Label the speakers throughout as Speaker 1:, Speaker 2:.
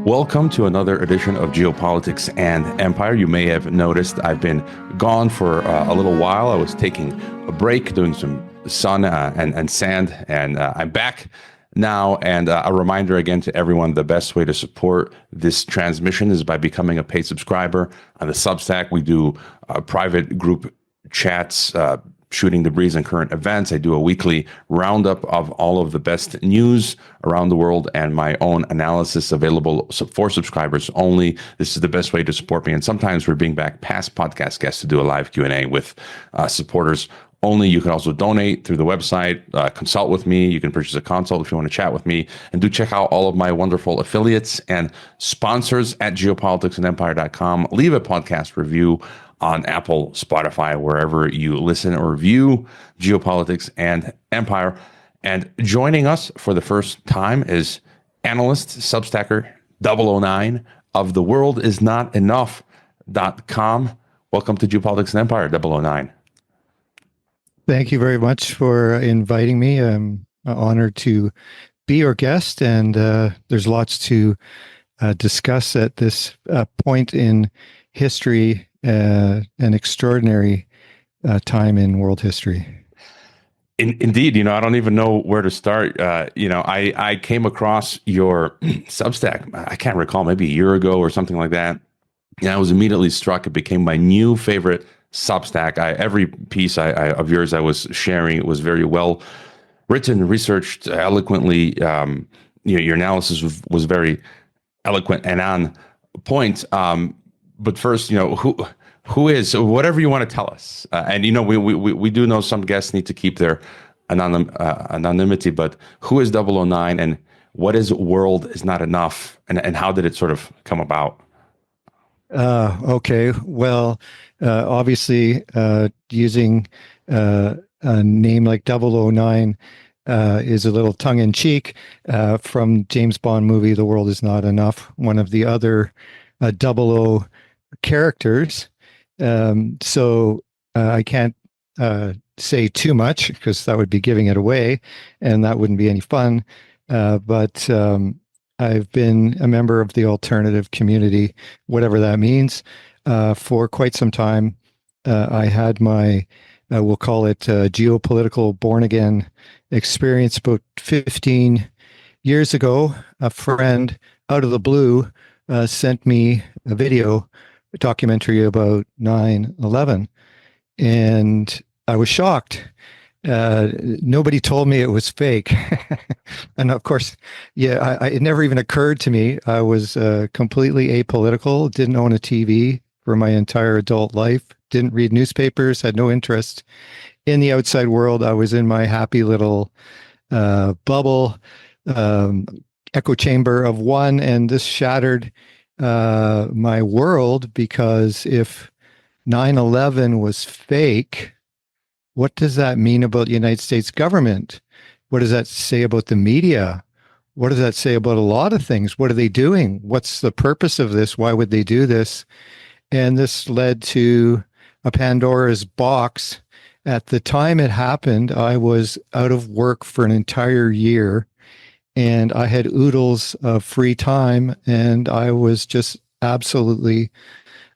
Speaker 1: Welcome to another edition of Geopolitics and Empire. You may have noticed I've been gone for a little while. I was taking a break, doing some sun and sand, and I'm back now. And a reminder again to everyone, the best way to support this transmission is by becoming a paid subscriber on the Substack. We do private group chats, shooting the breeze and current events. I do a weekly roundup of all of the best news around the world and my own analysis available for subscribers only. This is the best way to support me. And sometimes we're bringing back past podcast guests to do a live Q&A with supporters only. You can also donate through the website, consult with me. You can purchase a consult if you want to chat with me. And do check out all of my wonderful affiliates and sponsors at geopoliticsandempire.com. Leave a podcast review on Apple, Spotify, wherever you listen or view Geopolitics and Empire. And joining us for the first time is analyst, Substacker 009 of theworldisnotenough.com. Welcome to Geopolitics and Empire, 009.
Speaker 2: Thank you very much for inviting me. I'm honored to be your guest, and there's lots to discuss at this point in history, an extraordinary time in world history.
Speaker 1: Indeed, I don't even know where to start. I came across your Substack, I can't recall, maybe a year ago or something like that. And I was immediately struck. It became my new favorite Substack. Every piece of yours I was sharing, it was very well written, researched, eloquently. Your analysis was very eloquent and on point. But first, who is, whatever you want to tell us. And we do know some guests need to keep their anonymity, but who is 009 and what is world is not enough, and how did it sort of come about?
Speaker 2: Okay. Well, obviously, using a name like 009 is a little tongue-in-cheek from James Bond movie The World Is Not Enough, one of the other 00 characters. So I can't say too much because that would be giving it away, and that wouldn't be any fun. But I've been a member of the alternative community, whatever that means, for quite some time. I had my, we'll call it geopolitical born-again experience about 15 years ago. A friend out of the blue sent me a documentary about 9/11, and I was shocked. Nobody told me it was fake. And of course, it never even occurred to me. I was completely apolitical, didn't own a TV for my entire adult life, didn't read newspapers, had no interest in the outside world. I was in my happy little bubble, echo chamber of one, and this shattered my world, because if 9/11 was fake, what does that mean about the United States government? What does that say about the media? What does that say about a lot of things? What are they doing? What's the purpose of this? Why would they do this? And this led to a Pandora's box. At the time it happened, I was out of work for an entire year, and I had oodles of free time, and I was just absolutely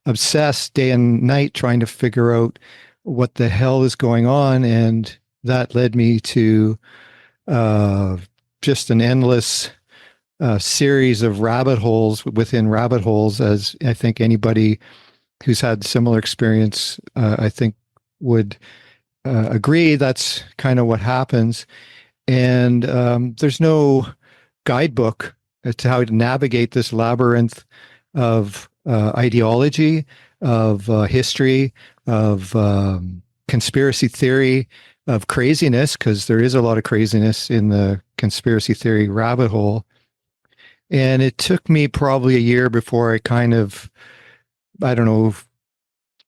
Speaker 2: obsessed day and night trying to figure out what the hell is going on. And that led me to just an endless series of rabbit holes within rabbit holes, as I think anybody who's had similar experience, I think would agree that's kind of what happens. And there's no guidebook as to how to navigate this labyrinth of ideology, of history, of conspiracy theory, of craziness, because there is a lot of craziness in the conspiracy theory rabbit hole. And it took me probably a year before I kind of, I don't know,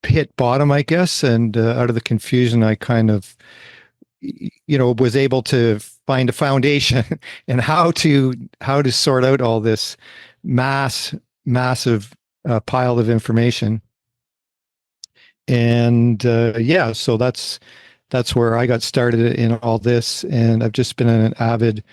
Speaker 2: hit bottom, I guess. And out of the confusion, I kind of, was able to find a foundation and how to sort out all this massive pile of information. And so that's where I got started in all this. And I've just been an avid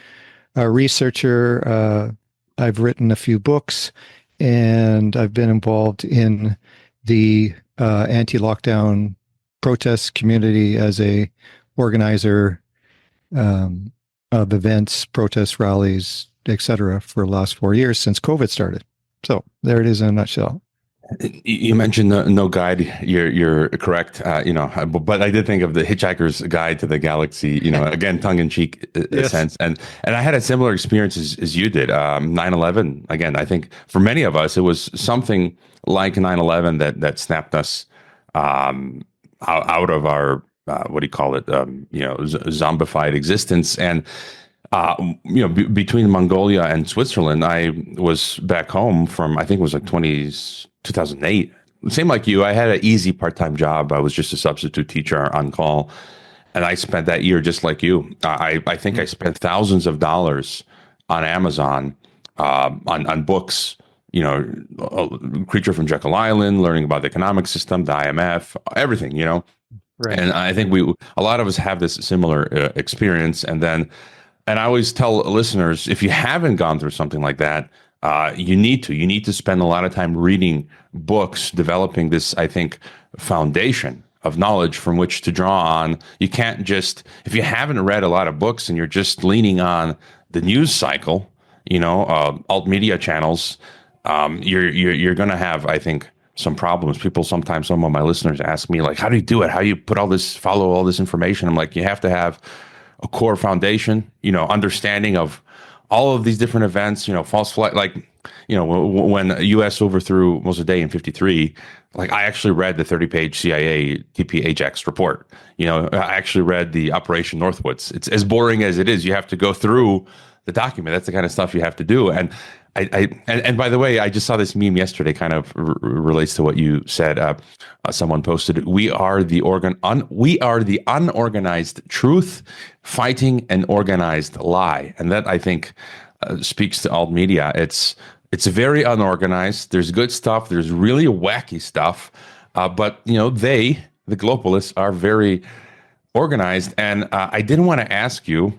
Speaker 2: researcher, I've written a few books, and I've been involved in the anti-lockdown protest community as a organizer of events, protest rallies, etc., for the last 4 years since COVID started. So there it is in a nutshell.
Speaker 1: You mentioned no guide. You're correct. But I did think of the Hitchhiker's Guide to the Galaxy. Again, tongue in cheek
Speaker 2: Yes.
Speaker 1: sense, and I had a similar experience as you did. 9/11. Again, I think for many of us, it was something like 9/11 that snapped us out of our what do you call it? Zombified existence. And between Mongolia and Switzerland, I was back home from, I think it was like 2008. Same like you, I had an easy part-time job. I was just a substitute teacher on call. And I spent that year just like you. I think I spent thousands of dollars on Amazon on books, Creature from Jekyll Island, learning about the economic system, the IMF, everything,
Speaker 2: Right.
Speaker 1: And I think a lot of us have this similar experience. And I always tell listeners, if you haven't gone through something like that, you need to spend a lot of time reading books, developing this, I think, foundation of knowledge from which to draw on. You can't just, if you haven't read a lot of books and you're just leaning on the news cycle, alt media channels, you're going to have, I think, some problems. Some of my listeners ask me, like, how do you do it? How do you follow all this information? I'm like, you have to have a core foundation, understanding of all of these different events, false flag, when the U.S. overthrew Mossadegh in 1953, like I actually read the 30-page CIA TP Ajax report. I actually read the Operation Northwoods. It's as boring as it is. You have to go through the document. That's the kind of stuff you have to do. And and by the way, I just saw this meme yesterday, kind of relates to what you said. Someone posted, "We are the unorganized truth fighting an organized lie," and that I think speaks to alt media. It's very unorganized. There's good stuff. There's really wacky stuff, but the globalists, are very organized. And I didn't want to ask you.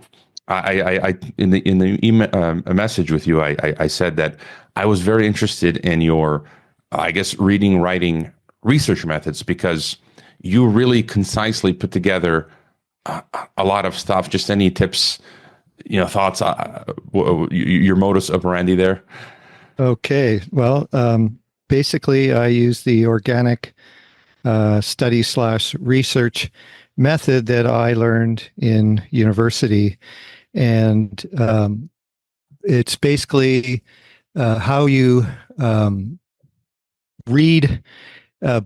Speaker 1: I in the email, a message with you, I said that I was very interested in your, I guess, reading, writing, research methods, because you really concisely put together a lot of stuff. Just any tips, thoughts, your modus operandi there?
Speaker 2: Okay. Well, basically, I use the organic study / research method that I learned in university. And it's basically how you read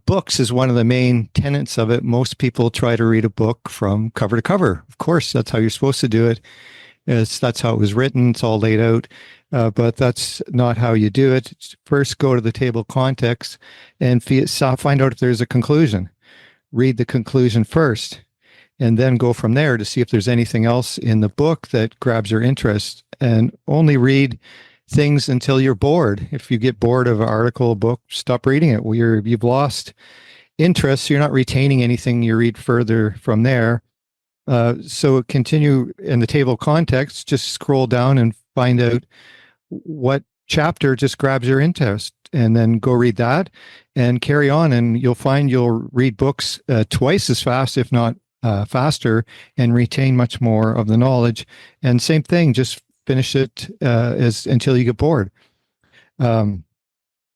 Speaker 2: books is one of the main tenets of it. Most people try to read a book from cover to cover. Of course, that's how you're supposed to do it. That's how it was written. It's all laid out. But that's not how you do it. First, go to the table of context and find out if there's a conclusion. Read the conclusion first, and then go from there to see if there's anything else in the book that grabs your interest. And only read things until you're bored. If you get bored of an article, book, stop reading it. You've lost interest. So you're not retaining anything. You read further from there. So continue in the table of context. Just scroll down and find out what chapter just grabs your interest, and then go read that and carry on. And you'll find you'll read books twice as fast, if not faster, and retain much more of the knowledge. And same thing, just finish it until you get bored. The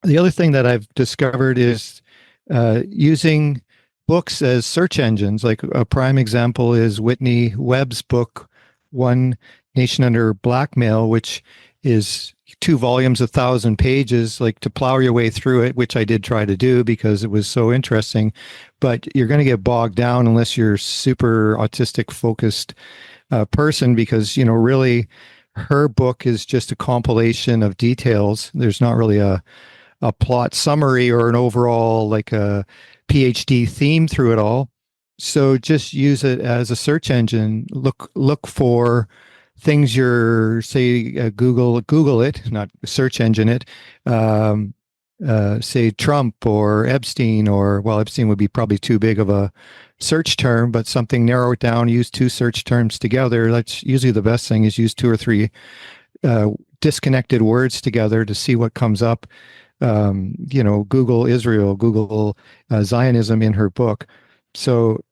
Speaker 2: other thing that I've discovered is using books as search engines. Like a prime example is Whitney Webb's book, One Nation Under Blackmail, which is 2 volumes, 1,000 pages, like to plow your way through it, which I did try to do because it was so interesting. But you're going to get bogged down unless you're super autistic focused person, because, really her book is just a compilation of details. There's not really a plot summary or an overall, like a PhD theme through it all. So just use it as a search engine. Look for things Google it, not search engine it. Say Trump or Epstein, or, well, Epstein would be probably too big of a search term, but something, narrow it down, use 2 search terms together. That's usually the best thing, is use 2 or 3 disconnected words together to see what comes up. Google Israel, Google Zionism in her book. So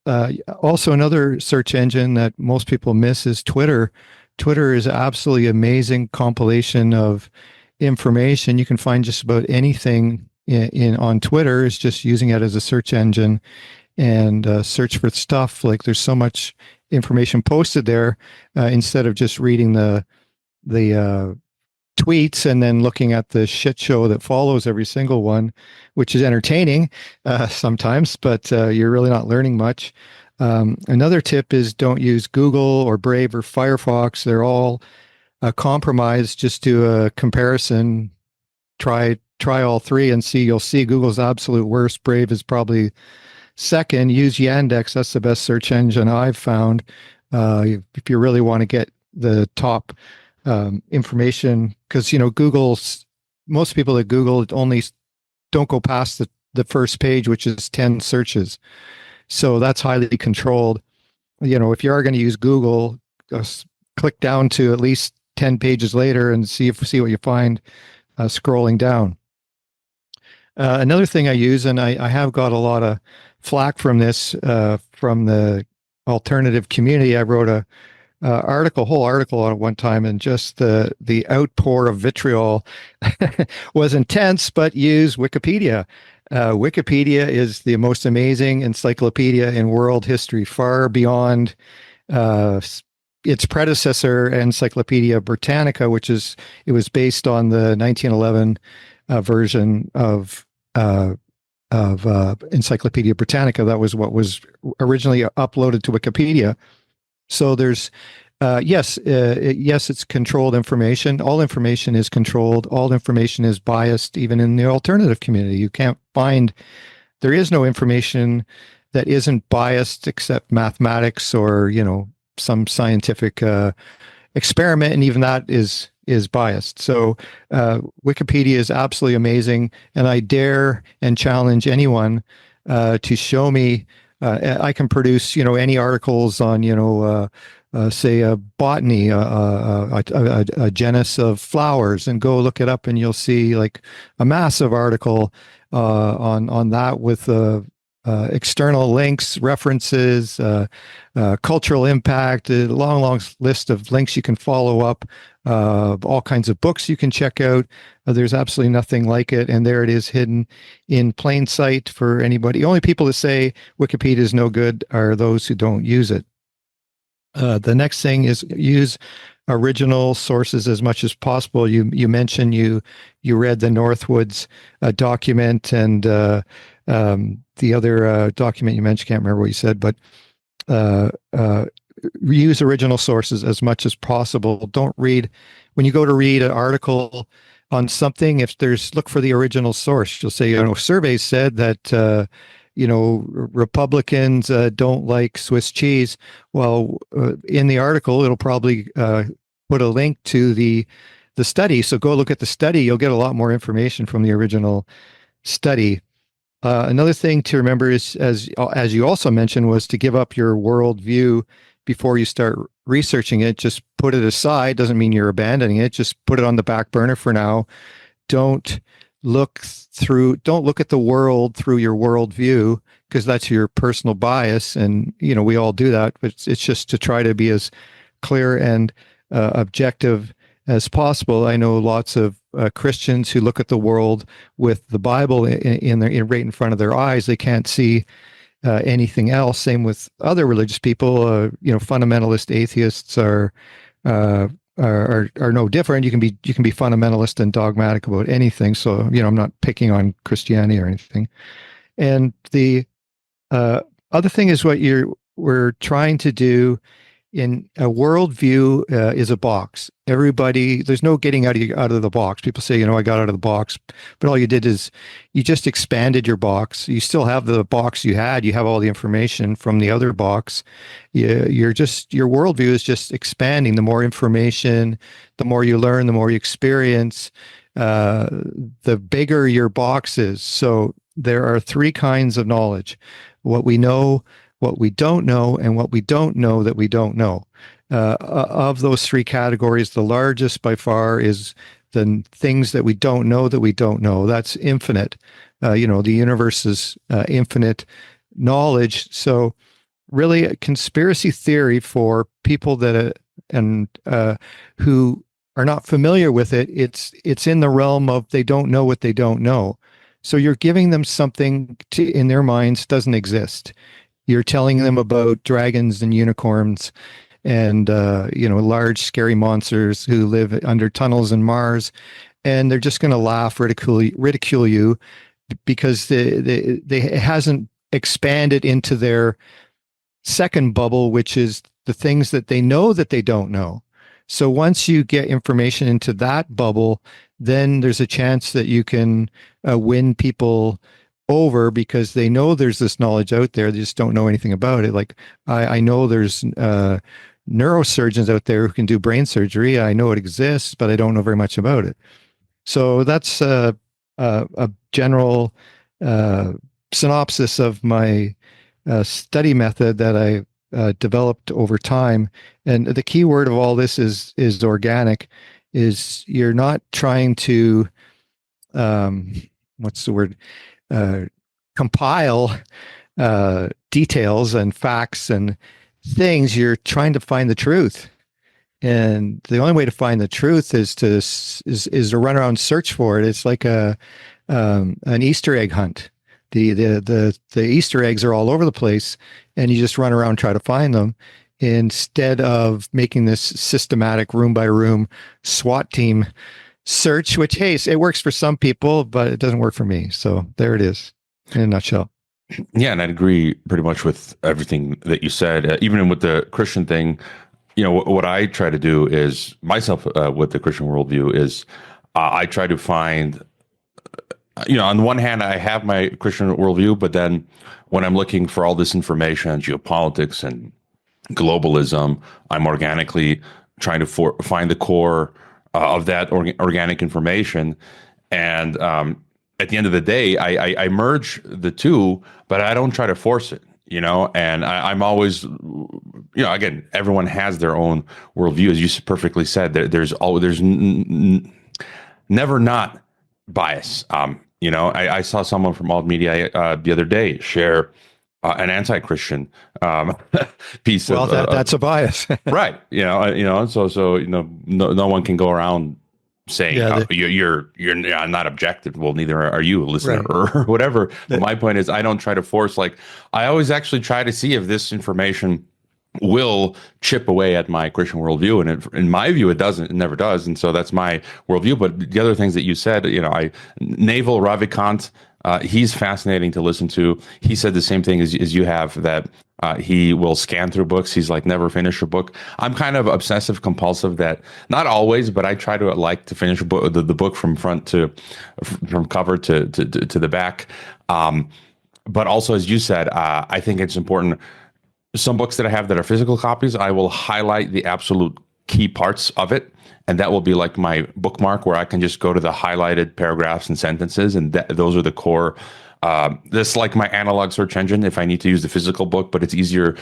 Speaker 2: also another search engine that most people miss is Twitter. Twitter is absolutely amazing compilation of information. You can find just about anything on Twitter. It's just using it as a search engine and search for stuff. Like there's so much information posted there instead of just reading the tweets and then looking at the shit show that follows every single one, which is entertaining sometimes, but you're really not learning much. Another tip is don't use Google or Brave or Firefox. They're all compromised. Just do a comparison. Try all three and see. You'll see Google's absolute worst. Brave is probably second. Use Yandex. That's the best search engine I've found. If you really want to get the top information, because Google's, most people that Google only don't go past the first page, which is 10 searches. So that's highly controlled. If you are going to use Google, click down to at least 10 pages later and see what you find scrolling down. Another thing I use, and I have got a lot of flack from this from the alternative community. I wrote a whole article on it one time, and just the outpour of vitriol was intense, but use Wikipedia. Wikipedia is the most amazing encyclopedia in world history, far beyond its predecessor, Encyclopedia Britannica, it was based on the 1911 version of Encyclopedia Britannica. That was what was originally uploaded to Wikipedia. So there's yes, it's controlled information. All information is controlled. All information is biased, even in the alternative community. You can't find, there is no information that isn't biased except mathematics or, some scientific experiment, and even that is biased. So Wikipedia is absolutely amazing, and I dare and challenge anyone to show me. I can produce, any articles on, say botany, a genus of flowers, and go look it up, and you'll see like a massive article on that with external links, references, cultural impact, a long list of links you can follow up, all kinds of books you can check out. There's absolutely nothing like it, and there it is, hidden in plain sight for anybody. The only people that say Wikipedia is no good are those who don't use it. The next thing is use original sources as much as possible. You mentioned you read the Northwoods document, and the other document you mentioned, can't remember what you said, but use original sources as much as possible. Don't read, when you go to read an article on something, look for the original source. You'll say, surveys said that Republicans don't like Swiss cheese. Well, in the article, it'll probably put a link to the study. So go look at the study. You'll get a lot more information from the original study. Another thing to remember is, as you also mentioned, was to give up your worldview before you start researching it. Just put it aside. Doesn't mean you're abandoning it. Just put it on the back burner for now. Don't look at the world through your worldview, because that's your personal bias, and we all do that. But it's just to try to be as clear and objective as possible. I know lots of Christians who look at the world with the Bible right in front of their eyes. They can't see anything else. Same with other religious people. Fundamentalist atheists are no different. You can be fundamentalist and dogmatic about anything. So I'm not picking on Christianity or anything. And the other thing is what we're trying to do in a worldview is a box. There's no getting out of the box. People say, I got out of the box, but all you did is you just expanded your box. You still have the box you had. You have all the information from the other box. Your worldview is just expanding. The more information, the more you learn, the more you experience, the bigger your box is. So there are three kinds of knowledge: what we know, what we don't know, and what we don't know that we don't know. Of those three categories, the largest by far is the things that we don't know that we don't know. That's infinite. The universe is infinite knowledge. So really a conspiracy theory for people that who are not familiar with it. It's in the realm of they don't know what they don't know. So you're giving them something in their minds doesn't exist. You're telling them about dragons and unicorns and large scary monsters who live under tunnels in Mars, and they're just going to laugh, ridicule you because it hasn't expanded into their second bubble, which is the things that they know that they don't know. So once you get information into that bubble, then there's a chance that you can win people over because they know there's this knowledge out there. They just don't know anything about it. Like I know there's neurosurgeons out there who can do brain surgery. I know it exists, but I don't know very much about it. So that's a general synopsis of my study method that I developed over time. And the key word of all this is organic. Is you're not trying to what's the word? Compile details and facts and things. You're trying to find the truth, and the only way to find the truth is to run around and search for it. It's like an Easter egg hunt. The Easter eggs are all over the place, and you just run around and try to find them instead of making this systematic room by room SWAT team search, which, hey, it works for some people, but it doesn't work for me. So there it is in a nutshell.
Speaker 1: Yeah, and I'd agree pretty much with everything that you said. Even with the Christian thing, what I try to do is myself with the Christian worldview is I try to find, on the one hand, I have my Christian worldview, but then when I'm looking for all this information on geopolitics and globalism, I'm organically trying to find the core of that organic information. And at the end of the day, I merge the two, but I don't try to force it, and I'm always, again, everyone has their own worldview. As you perfectly said, there's never not bias. I saw someone from alt media the other day share an anti-Christian piece
Speaker 2: of that's a bias.
Speaker 1: Right. So no one can go around saying you're not objective. Well, neither are you, listener, right, or whatever. But my point is, I don't try to force. Like, I always actually try to see if this information will chip away at my Christian worldview, and in my view, it doesn't. It never does. And so that's my worldview. But the other things that you said, Naval Ravikant. He's fascinating to listen to. He said the same thing as you have, that he will scan through books. He's like, never finish a book. I'm kind of obsessive compulsive, that not always, but I try to like to finish a book, the book from cover to the back. But also, as you said, I think it's important. Some books that I have that are physical copies, I will highlight the absolute key parts of it. And that will be like my bookmark, where I can just go to the highlighted paragraphs and sentences. And those are the core. This like my analog search engine if I need to use the physical book, but it's easier,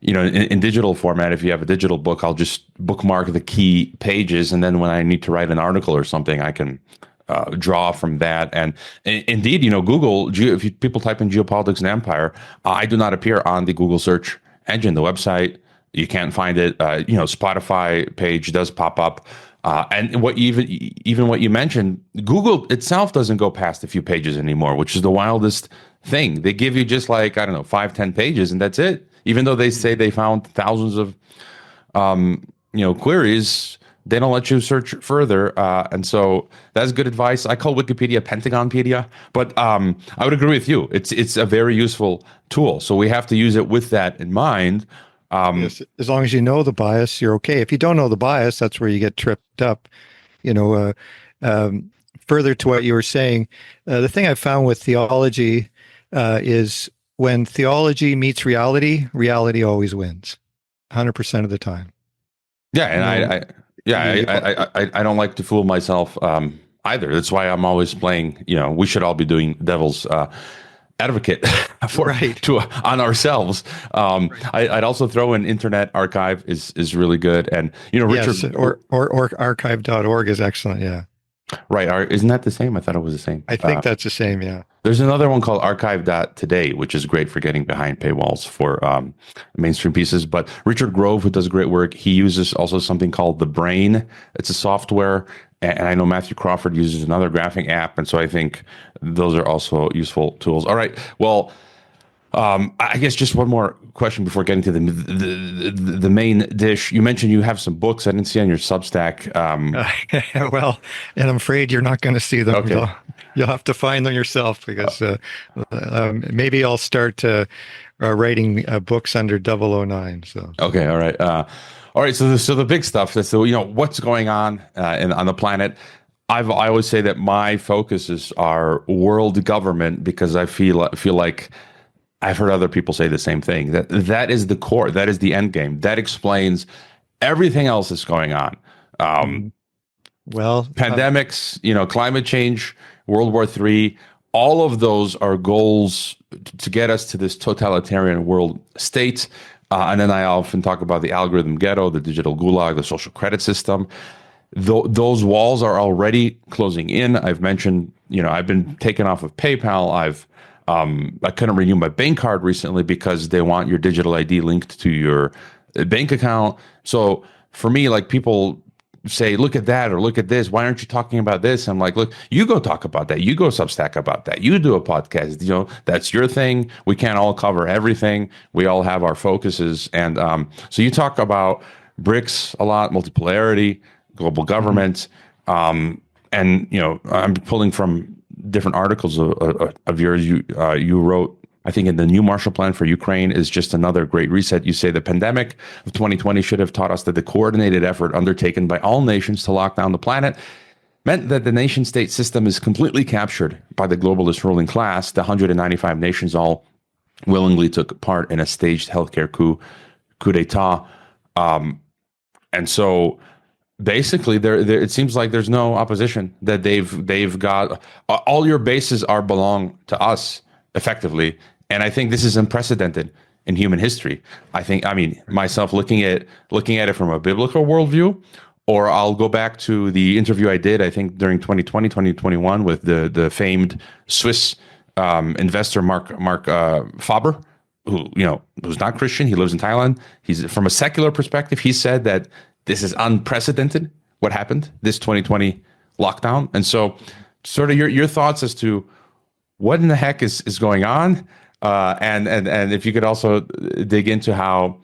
Speaker 1: in digital format. If you have a digital book, I'll just bookmark the key pages. And then when I need to write an article or something, I can draw from that. And indeed, Google, if people type in geopolitics and empire, I do not appear on the Google search engine, the website. You can't find it. Spotify page does pop up, and what even what you mentioned, Google itself doesn't go past a few pages anymore, which is the wildest thing. They give you just like 5-10 pages, and that's it. Even though they say they found thousands of queries, they don't let you search further. And so that's good advice. I call Wikipedia Pentagonpedia, but I would agree with you. It's a very useful tool. So we have to use it with that in mind.
Speaker 2: Yes, as long as you know the bias, you're okay. If you don't know the bias, that's where you get tripped up. Further to what you were saying, the thing I've found with theology is when theology meets reality, reality always wins, 100% of the time.
Speaker 1: Yeah, and I don't like to fool myself either. That's why I'm always playing. We should all be doing devil's advocate for
Speaker 2: Right.
Speaker 1: to on ourselves. I'd also throw in Internet Archive is really good, and
Speaker 2: Yes,
Speaker 1: Richard,
Speaker 2: or archive.org is excellent. Yeah.
Speaker 1: right? Isn't that the same? I thought it was the same.
Speaker 2: I think that's the same. Yeah.
Speaker 1: There's another one called Archive.today, which is great for getting behind paywalls for mainstream pieces. But Richard Grove, who does great work, he uses also something called The Brain. It's a software. And I know Matthew Crawford uses another graphing app. And so I think those are also useful tools. All right. Well, I guess just one more question before getting to the main dish. You mentioned you have some books I didn't see on your Substack.
Speaker 2: Well, and I'm afraid you're not going to see them.
Speaker 1: Okay.
Speaker 2: You'll have to find them yourself because maybe I'll start writing books under 009. So
Speaker 1: Okay, all right. All right, so the big stuff. So what's going on on the planet. I always say that my focuses are world government because I feel like I've heard other people say the same thing. That is the core. That is the end game. That explains everything else that's going on.
Speaker 2: Well,
Speaker 1: Pandemics, climate change, World War III, all of those are goals to get us to this totalitarian world state. And then I often talk about the algorithm ghetto, the digital gulag, the social credit system. Those walls are already closing in. I've mentioned, I've been taken off of PayPal. I couldn't renew my bank card recently because they want your digital ID linked to your bank account. So for me, like people say, look at that or look at this. Why aren't you talking about this? I'm like, look, you go talk about that. You go Substack about that. You do a podcast. That's your thing. We can't all cover everything. We all have our focuses. And so you talk about BRICS a lot, multipolarity, global government. And, I'm pulling from different articles of yours. You wrote, I think, in the new Marshall Plan for Ukraine is just another great reset. You say the pandemic of 2020 should have taught us that the coordinated effort undertaken by all nations to lock down the planet meant that the nation state system is completely captured by the globalist ruling class. The 195 nations all willingly took part in a staged healthcare coup d'etat. And so basically, it seems like there's no opposition, that they've got all your bases belong to us effectively. And I think this is unprecedented in human history. I mean, myself looking at it from a biblical worldview, or I'll go back to the interview I did, I think during 2020, 2021 with the famed Swiss investor Mark Faber, who's not Christian. He lives in Thailand. He's from a secular perspective. He said that this is unprecedented, what happened, this 2020 lockdown. And so sort of your thoughts as to what in the heck is going on? And if you could also dig into how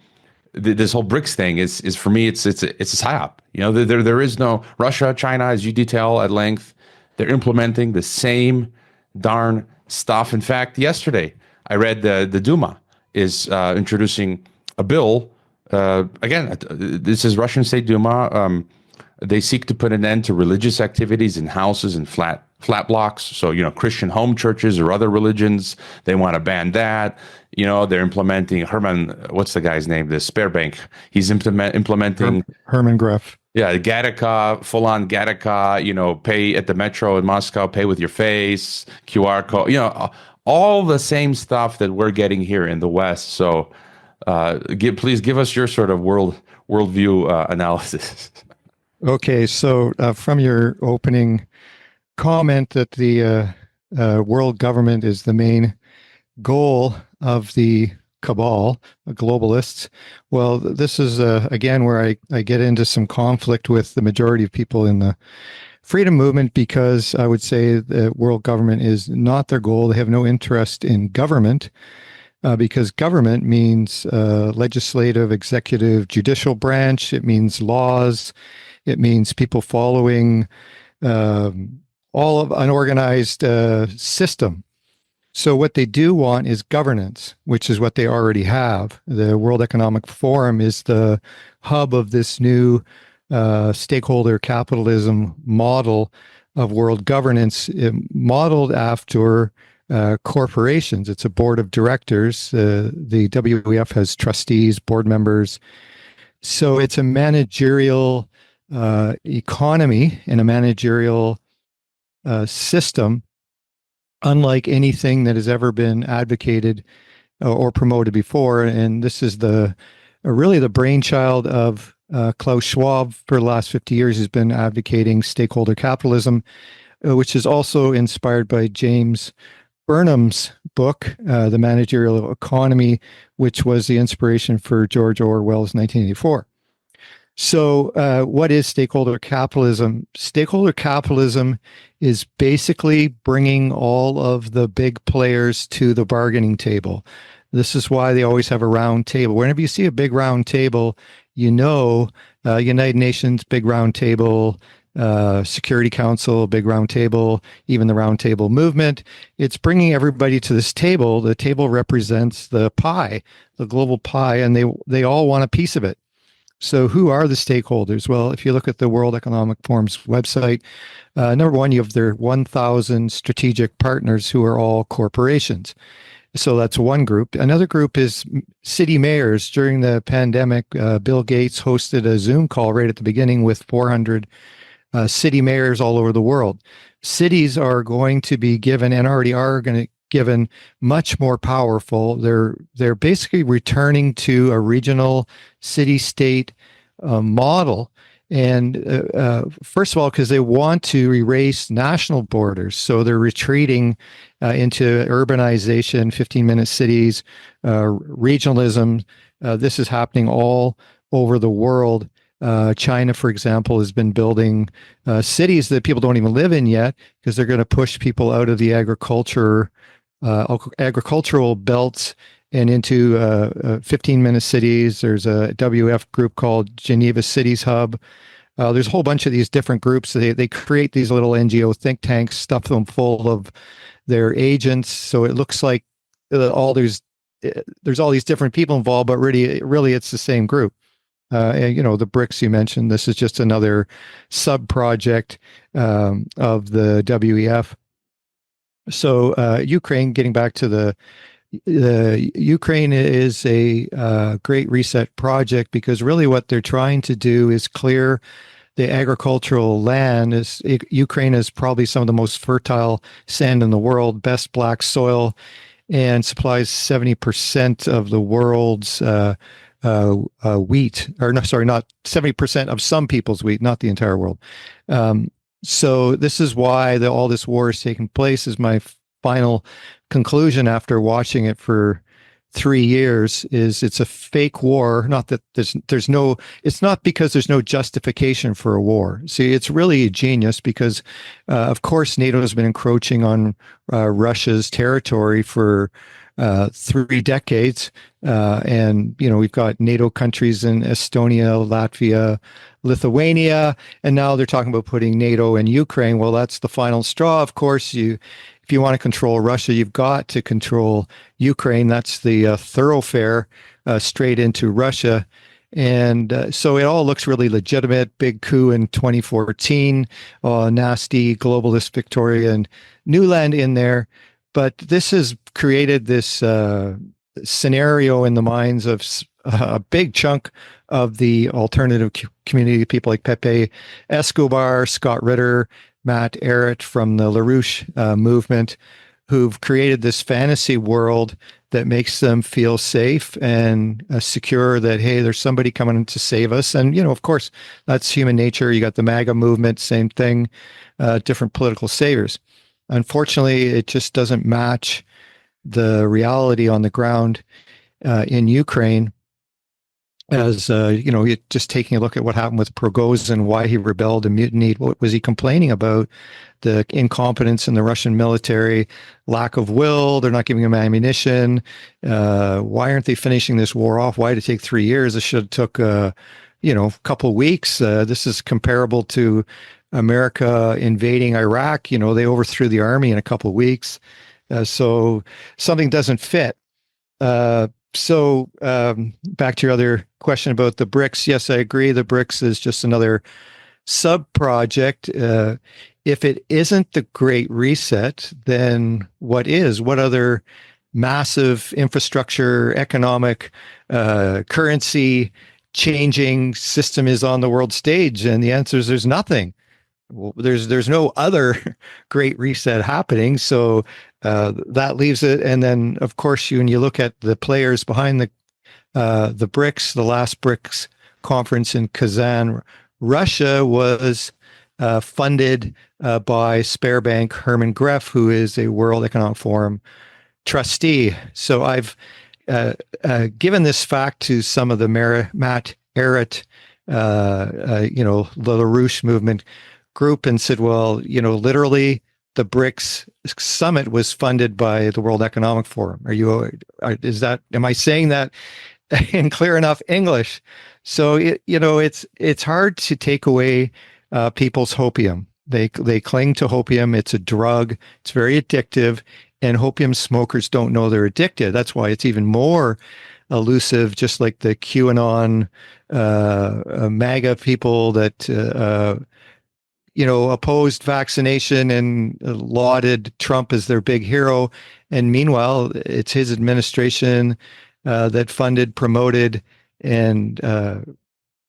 Speaker 1: this whole BRICS thing is for me, it's a psyop. There is no Russia, China, as you detail at length. They're implementing the same darn stuff. In fact, yesterday I read the Duma is introducing a bill. Again, this is Russian State Duma. They seek to put an end to religious activities in houses and flat blocks. So, Christian home churches or other religions, they want to ban that. They're implementing what's the guy's name? The Sparebank. He's implementing
Speaker 2: Herman Greff.
Speaker 1: Yeah, Gattaca, full-on Gattaca, pay at the metro in Moscow, pay with your face, QR code, all the same stuff that we're getting here in the West. So please give us your sort of worldview analysis.
Speaker 2: Okay, so from your opening comment that the world government is the main goal of the cabal, the globalists, well, this is again where I get into some conflict with the majority of people in the freedom movement, because I would say that world government is not their goal. They have no interest in government. Because government means legislative, executive, judicial branch. It means laws. It means people following all of an organized system. So what they do want is governance, which is what they already have. The World Economic Forum is the hub of this new stakeholder capitalism model of world governance, modeled after corporations. It's a board of directors. The WEF has trustees, board members. So it's a managerial economy and a managerial system unlike anything that has ever been advocated or promoted before. And this is really the brainchild of Klaus Schwab for the last 50 years. He's been advocating stakeholder capitalism, which is also inspired by James Burnham's book, The Managerial Economy, which was the inspiration for George Orwell's 1984. So, what is stakeholder capitalism? Stakeholder capitalism is basically bringing all of the big players to the bargaining table. This is why they always have a round table. Whenever you see a big round table, United Nations, big round table, Security Council, big round table, even the round table movement. It's bringing everybody to this table. The table represents the pie, the global pie, and they all want a piece of it. So who are the stakeholders? Well, if you look at the World Economic Forum's website, number one, you have their 1,000 strategic partners who are all corporations. So that's one group. Another group is city mayors. During the pandemic, Bill Gates hosted a Zoom call right at the beginning with 400 city mayors all over the world. Cities are going to be given, and already are going to given, much more powerful. They're basically returning to a regional city-state model. And first of all, because they want to erase national borders. So they're retreating into urbanization, 15-minute cities, regionalism. This is happening all over the world. China, for example, has been building cities that people don't even live in yet because they're going to push people out of the agricultural belts and into 15-minute cities. There's a WF group called Geneva Cities Hub. There's a whole bunch of these different groups. They create these little NGO think tanks, stuff them full of their agents. So it looks like there's all these different people involved, but really it's the same group. And, the BRICS you mentioned, this is just another sub-project of the WEF. So Ukraine, getting back to the Ukraine is a Great Reset project, because really what they're trying to do is clear the agricultural land. Ukraine is probably some of the most fertile sand in the world, best black soil, and supplies 70% of the world's wheat, or no, sorry, not 70% of some people's wheat, not the entire world. So this is why all this war is taking place, is my final conclusion after watching it for 3 years, is it's a fake war. Not that it's not because there's no justification for a war. See, it's really a genius because, of course, NATO has been encroaching on Russia's territory for 3 decades. And, we've got NATO countries in Estonia, Latvia, Lithuania, and now they're talking about putting NATO in Ukraine. Well, that's the final straw. Of course, if you want to control Russia, you've got to control Ukraine. That's the thoroughfare straight into Russia. And so it all looks really legitimate. Big coup in 2014, nasty globalist Victorian Nuland in there. But this has created this scenario in the minds of a big chunk of the alternative community, people like Pepe Escobar, Scott Ritter, Matt Ehret from the LaRouche movement, who've created this fantasy world that makes them feel safe and secure that, hey, there's somebody coming to save us. And, of course, that's human nature. You got the MAGA movement, same thing, different political saviors. Unfortunately, it just doesn't match the reality on the ground in Ukraine. As just taking a look at what happened with Prigozhin, why he rebelled and mutinied. What was he complaining about? The incompetence in the Russian military, lack of will. They're not giving him ammunition. Why aren't they finishing this war off? Why did it take 3 years? It should have took a couple weeks. This is comparable to America invading Iraq. They overthrew the army in a couple of weeks. So something doesn't fit. So back to your other question about the BRICS. Yes, I agree. The BRICS is just another sub-project. If it isn't the Great Reset, then what is? What other massive infrastructure, economic, currency changing system is on the world stage? And the answer is there's nothing. Well, there's no other Great Reset happening. So that leaves it. And then, of course, when you look at the players behind the BRICS, the last BRICS conference in Kazan, Russia was funded by Sparebank Herman Greff, who is a World Economic Forum trustee. So I've given this fact to some of the Matt Ehret, the LaRouche movement group and said, well, literally the BRICS summit was funded by the World Economic Forum. Am I saying that in clear enough English? So it's hard to take away people's hopium. They cling to hopium. It's a drug. It's very addictive, and hopium smokers don't know they're addicted. That's why it's even more elusive. Just like the QAnon MAGA people that opposed vaccination and lauded Trump as their big hero, and meanwhile, it's his administration that funded, promoted, and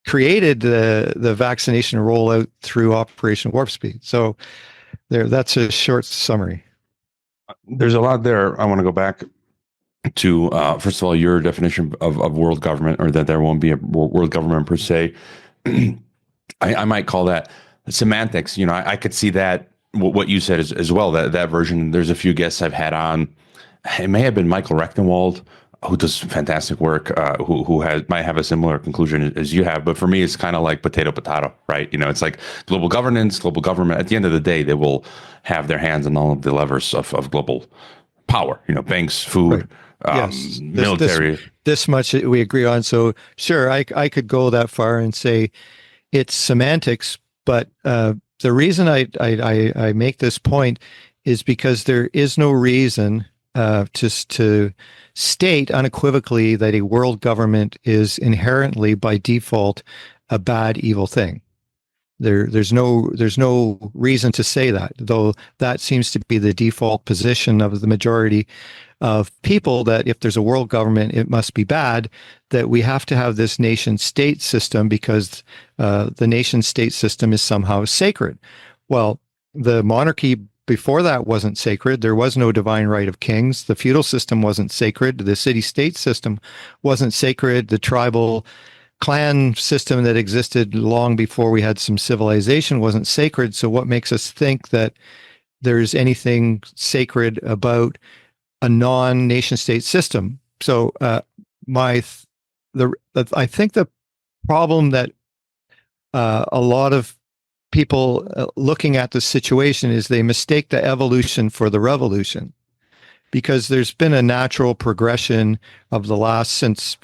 Speaker 2: created the vaccination rollout through Operation Warp Speed. So that's a short summary.
Speaker 1: There's a lot there. I want to go back to, first of all, your definition of world government, or that there won't be a world government per se. I might call that semantics. I could see that, what you said as well, that version. There's a few guests I've had on. It may have been Michael Rechtenwald, who does fantastic work, who might have a similar conclusion as you have. But for me, it's kind of like potato, right? It's like global governance, global government. At the end of the day, they will have their hands on all of the levers of global power, banks, food,
Speaker 2: right. Yes.
Speaker 1: Military.
Speaker 2: This much we agree on. So sure, I could go that far and say it's semantics, but the reason I make this point is because there is no reason just to state unequivocally that a world government is inherently by default a bad, evil thing. There's no reason to say that, though that seems to be the default position of the majority of people, that if there's a world government, it must be bad, that we have to have this nation state system because the nation state system is somehow sacred. Well, the monarchy before that wasn't sacred. There was no divine right of kings. The feudal system wasn't sacred. The city-state system wasn't sacred. The tribal clan system that existed long before we had some civilization wasn't sacred. So what makes us think that there's anything sacred about a non-nation-state system? So I think the problem that a lot of people looking at the situation is they mistake the evolution for the revolution, because there's been a natural progression of the last, since,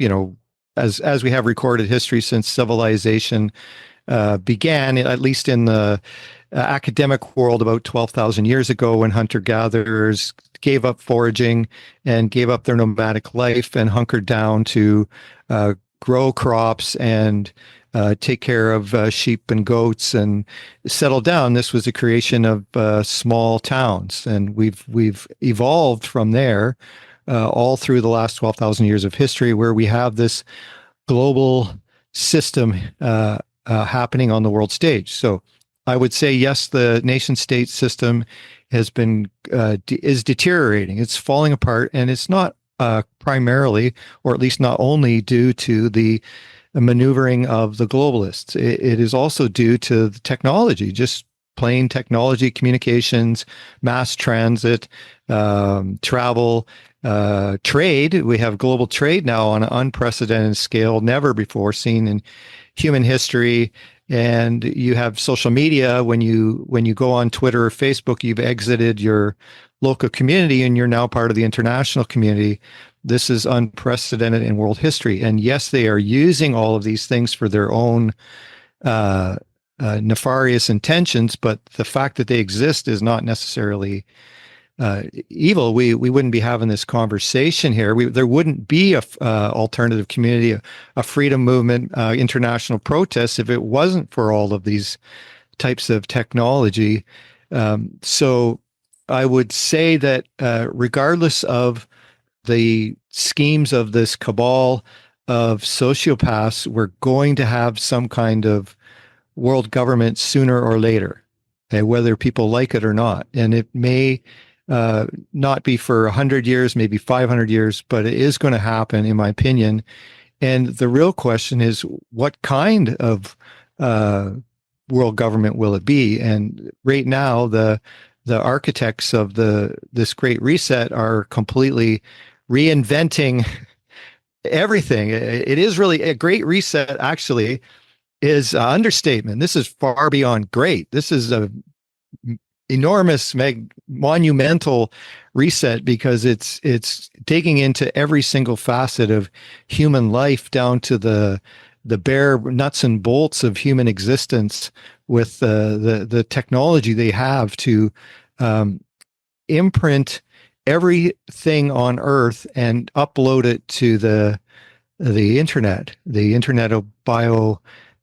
Speaker 2: as we have recorded history, since civilization began, at least in the academic world, about 12,000 years ago, when hunter-gatherers gave up foraging and gave up their nomadic life and hunkered down to grow crops and take care of sheep and goats and settle down. This was the creation of small towns, and we've evolved from there all through the last 12,000 years of history, where we have this global system happening on the world stage. So I would say, yes, the nation-state system has been is deteriorating. It's falling apart, and it's not primarily, or at least not only, due to the maneuvering of the globalists. It is also due to the technology, just plain technology, communications, mass transit, travel, trade. We have global trade now on an unprecedented scale, never before seen in human history. And you have social media. When you go on Twitter or Facebook, you've exited your local community and you're now part of the international community. This is unprecedented in world history. And yes, they are using all of these things for their own nefarious intentions, but the fact that they exist is not necessarily evil. We wouldn't be having this conversation here. There wouldn't be a alternative community, a freedom movement, international protests, if it wasn't for all of these types of technology. So I would say that regardless of the schemes of this cabal of sociopaths, we're going to have some kind of world government sooner or later, okay, whether people like it or not. And it may not be for 100 years, maybe 500 years, but it is going to happen, in my opinion. And the real question is, what kind of world government will it be? And right now, the architects of this Great Reset are completely reinventing everything. It is really a Great Reset. Actually, is an understatement. This is far beyond great. This is a enormous, monumental reset, because it's digging into every single facet of human life, down to the bare nuts and bolts of human existence, with the technology they have to imprint everything on Earth and upload it to the internet. The internet of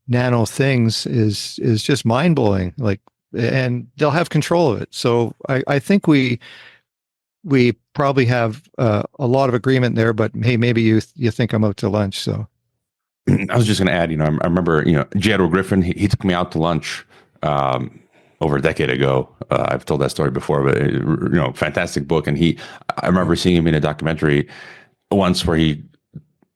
Speaker 2: nano things is just mind blowing. Like, and they'll have control of it. So I think we probably have a lot of agreement there. But hey, maybe you think I'm out to lunch. So
Speaker 1: I was just going to add, I remember, J. Edward Griffin, he took me out to lunch over a decade ago. I've told that story before, but fantastic book. And I remember seeing him in a documentary once where he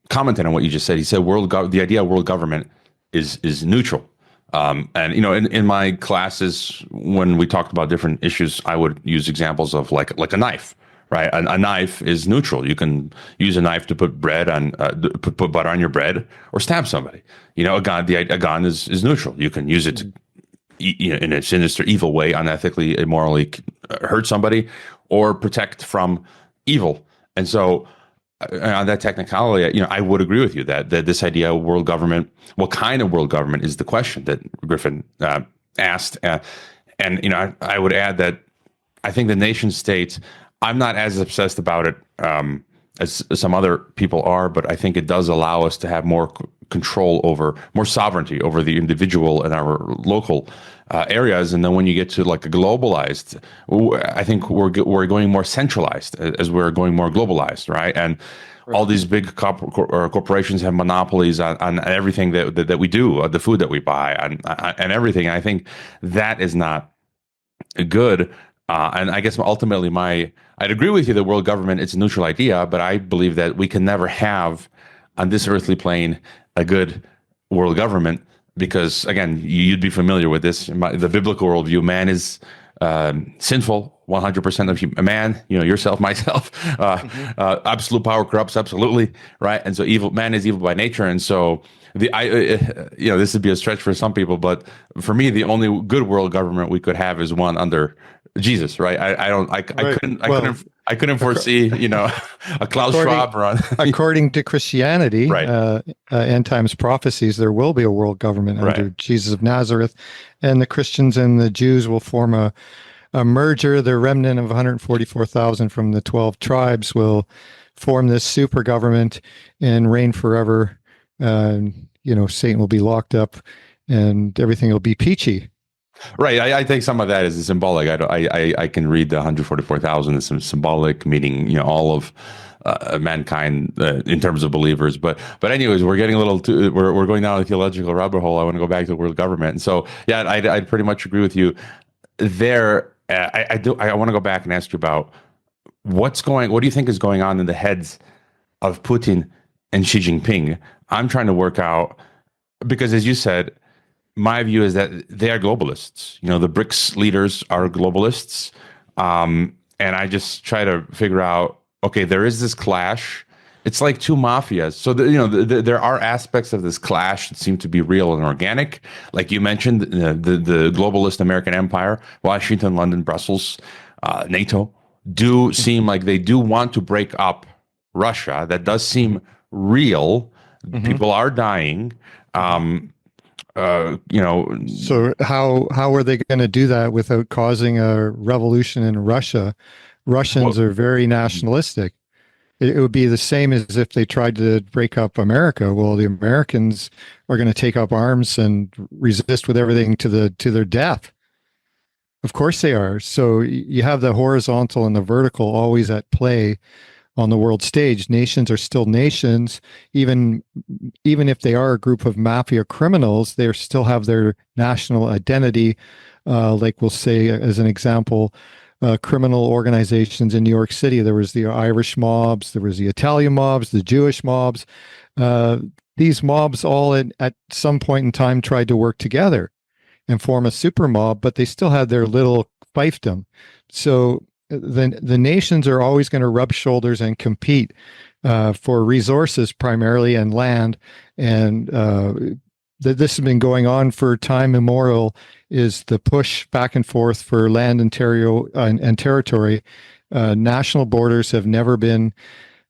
Speaker 1: commented on what you just said. He said, the idea of world government is neutral. And in my classes, when we talked about different issues, I would use examples of like a knife, right? A knife is neutral. You can use a knife to put bread on, put butter on your bread, or stab somebody. A gun is neutral. You can use it to, in a sinister, evil way, unethically, immorally hurt somebody, or protect from evil. And so, on that technicality, I would agree with you that this idea of world government, what kind of world government, is the question that Griffin asked. And I would add that I think the nation state, I'm not as obsessed about it as some other people are, but I think it does allow us to have more control more sovereignty over the individual and our local areas. And then when you get to like a globalized, I think we're going more centralized as we're going more globalized, right? And all these big corporations have monopolies on everything that we do, the food that we buy, and everything. And I think that is not good. And I guess ultimately I'd agree with you that world government, it's a neutral idea, but I believe that we can never have on this earthly plane a good world government, because again, you'd be familiar with this. The biblical worldview, man is sinful, 100% of man, yourself, myself, absolute power corrupts absolutely, right? And so man is evil by nature. And so this would be a stretch for some people, but for me, the only good world government we could have is one under Jesus, right? I couldn't foresee, a Klaus Schwab run.
Speaker 2: According to Christianity,
Speaker 1: right.
Speaker 2: End times prophecies, there will be a world government under Jesus of Nazareth, and the Christians and the Jews will form a merger. The remnant of 144,000 from the 12 tribes will form this super government and reign forever. Satan will be locked up, and everything will be peachy.
Speaker 1: Right. I think some of that is symbolic. I can read the 144,000 as some symbolic, meaning, all of mankind in terms of believers. But anyways, we're getting a little too, we're going down a theological rabbit hole. I want to go back to the world government. And so, yeah, I'd pretty much agree with you there. I want to go back and ask you about what do you think is going on in the heads of Putin and Xi Jinping? I'm trying to work out, because as you said, my view is that they are globalists. The BRICS leaders are globalists. And I just try to figure out, okay, there is this clash. It's like two mafias. So, there are aspects of this clash that seem to be real and organic. Like you mentioned, the globalist American empire, Washington, London, Brussels, NATO, do seem like they do want to break up Russia. That does seem real. Mm-hmm. People are dying.
Speaker 2: So how are they going to do that without causing a revolution in Russia? Russians are very nationalistic. It would be the same as if they tried to break up America. Well, the Americans are going to take up arms and resist with everything to their death. Of course they are. So you have the horizontal and the vertical always at play on the world stage. Nations are still nations, even if they are a group of mafia criminals. They still have their national identity. Like we'll say, as an example, criminal organizations in New York City. There was the Irish mobs, there was the Italian mobs, the Jewish mobs. These mobs all at some point in time tried to work together and form a super mob, but they still had their little fiefdom. So the nations are always going to rub shoulders and compete for resources primarily and land. And this has been going on for time immemorial, is the push back and forth for land and territory. National borders have never been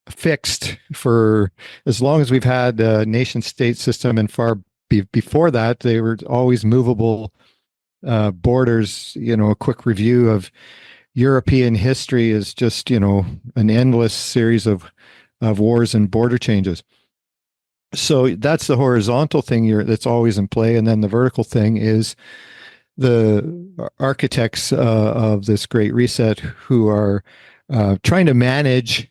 Speaker 2: fixed for as long as we've had a nation state system, and far before that they were always movable borders. A quick review of European history is just an endless series of wars and border changes. So that's the horizontal thing that's always in play, and then the vertical thing is the architects of this Great Reset who are trying to manage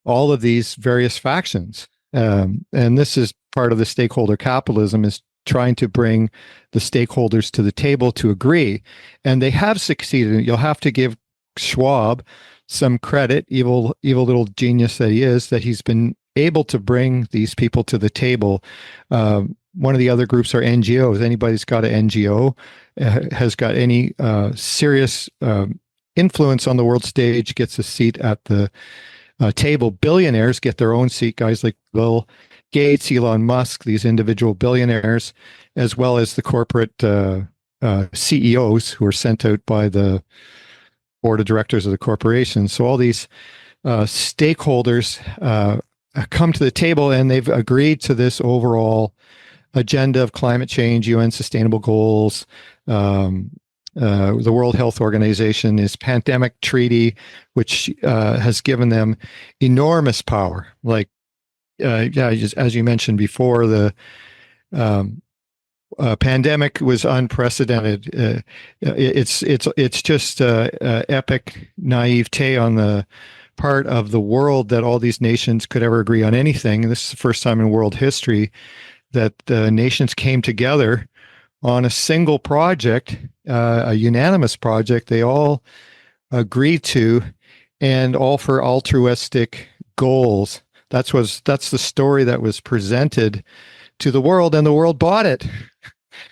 Speaker 2: all of these various factions. And this is part of the stakeholder capitalism, is trying to bring the stakeholders to the table to agree. And they have succeeded. You'll have to give Schwab some credit, evil little genius that he is, that he's been able to bring these people to the table. One of the other groups are NGOs. Anybody's got an NGO, has got any serious influence on the world stage, gets a seat at the table. Billionaires get their own seat, guys like Bill Gates, Elon Musk, these individual billionaires, as well as the corporate CEOs who are sent out by the board of directors of the corporation. So all these stakeholders come to the table, and they've agreed to this overall agenda of climate change, UN sustainable goals, the World Health Organization, is pandemic treaty, which has given them enormous power. Like, as you mentioned before, the pandemic was unprecedented. It's just epic naivete on the part of the world that all these nations could ever agree on anything. This is the first time in world history that nations came together on a single project, a unanimous project. They all agreed to, and all for altruistic goals. That's the story that was presented to the world, and the world bought it.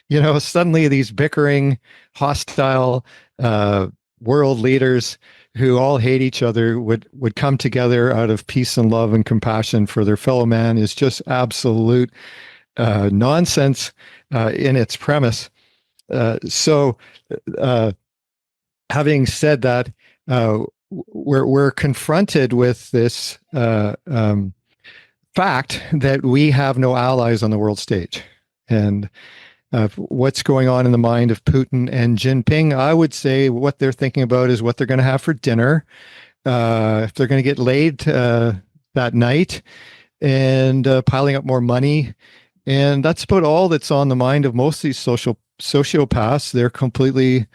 Speaker 2: Suddenly these bickering, hostile world leaders who all hate each other would come together out of peace and love and compassion for their fellow man is just absolute nonsense in its premise. So having said that, we're confronted with this fact that we have no allies on the world stage. And what's going on in the mind of Putin and Jinping, I would say what they're thinking about is what they're going to have for dinner, if they're going to get laid that night, and piling up more money. And that's about all that's on the mind of most of these sociopaths. They're completely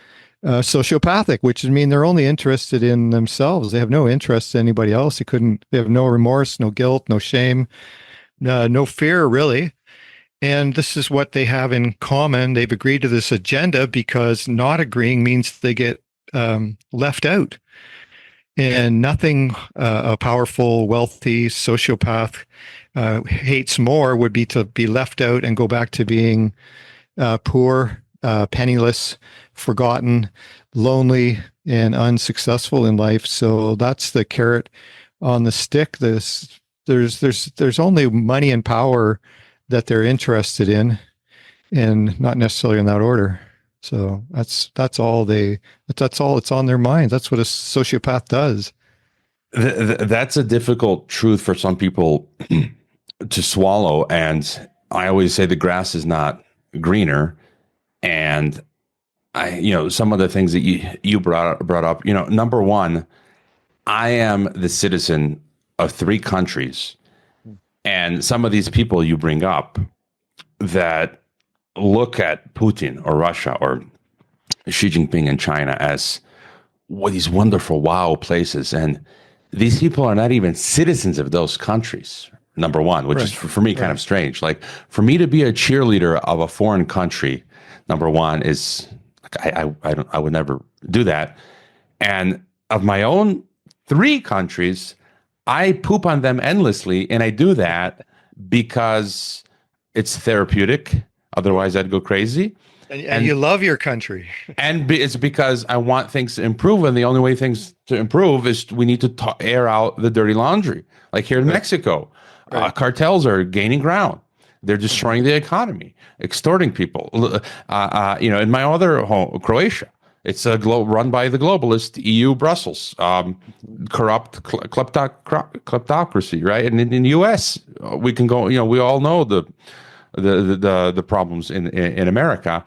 Speaker 2: sociopathic, which would mean they're only interested in themselves. They have no interest in anybody else. They have no remorse, no guilt, no shame, no fear, really. And this is what they have in common. They've agreed to this agenda because not agreeing means they get left out. And nothing a powerful, wealthy sociopath hates more would be to be left out and go back to being poor, penniless, forgotten, lonely, and unsuccessful in life. So that's the carrot on the stick. There's only money and power that they're interested in, and not necessarily in that order. So that's all that's on their minds. That's what a sociopath does.
Speaker 1: That's a difficult truth for some people to swallow. And I always say the grass is not greener. And some of the things that you brought up, number one, I am the citizen of 3 countries. And some of these people you bring up that look at Putin or Russia or Xi Jinping in China as these wonderful, wow places. And these people are not even citizens of those countries, number one, which is for me kind of strange. Like, for me to be a cheerleader of a foreign country, number one, is I would never do that. And of my own three countries, I poop on them endlessly, and I do that because it's therapeutic. Otherwise, I'd go crazy.
Speaker 2: And you love your country.
Speaker 1: And it's because I want things to improve, and the only way things to improve is we need to air out the dirty laundry. Like here in Mexico, cartels are gaining ground. They're destroying the economy, extorting people. In my other home, Croatia, it's run by the globalist EU, Brussels, corrupt kleptocracy, right? And in the U.S., we can go. We all know the problems in America,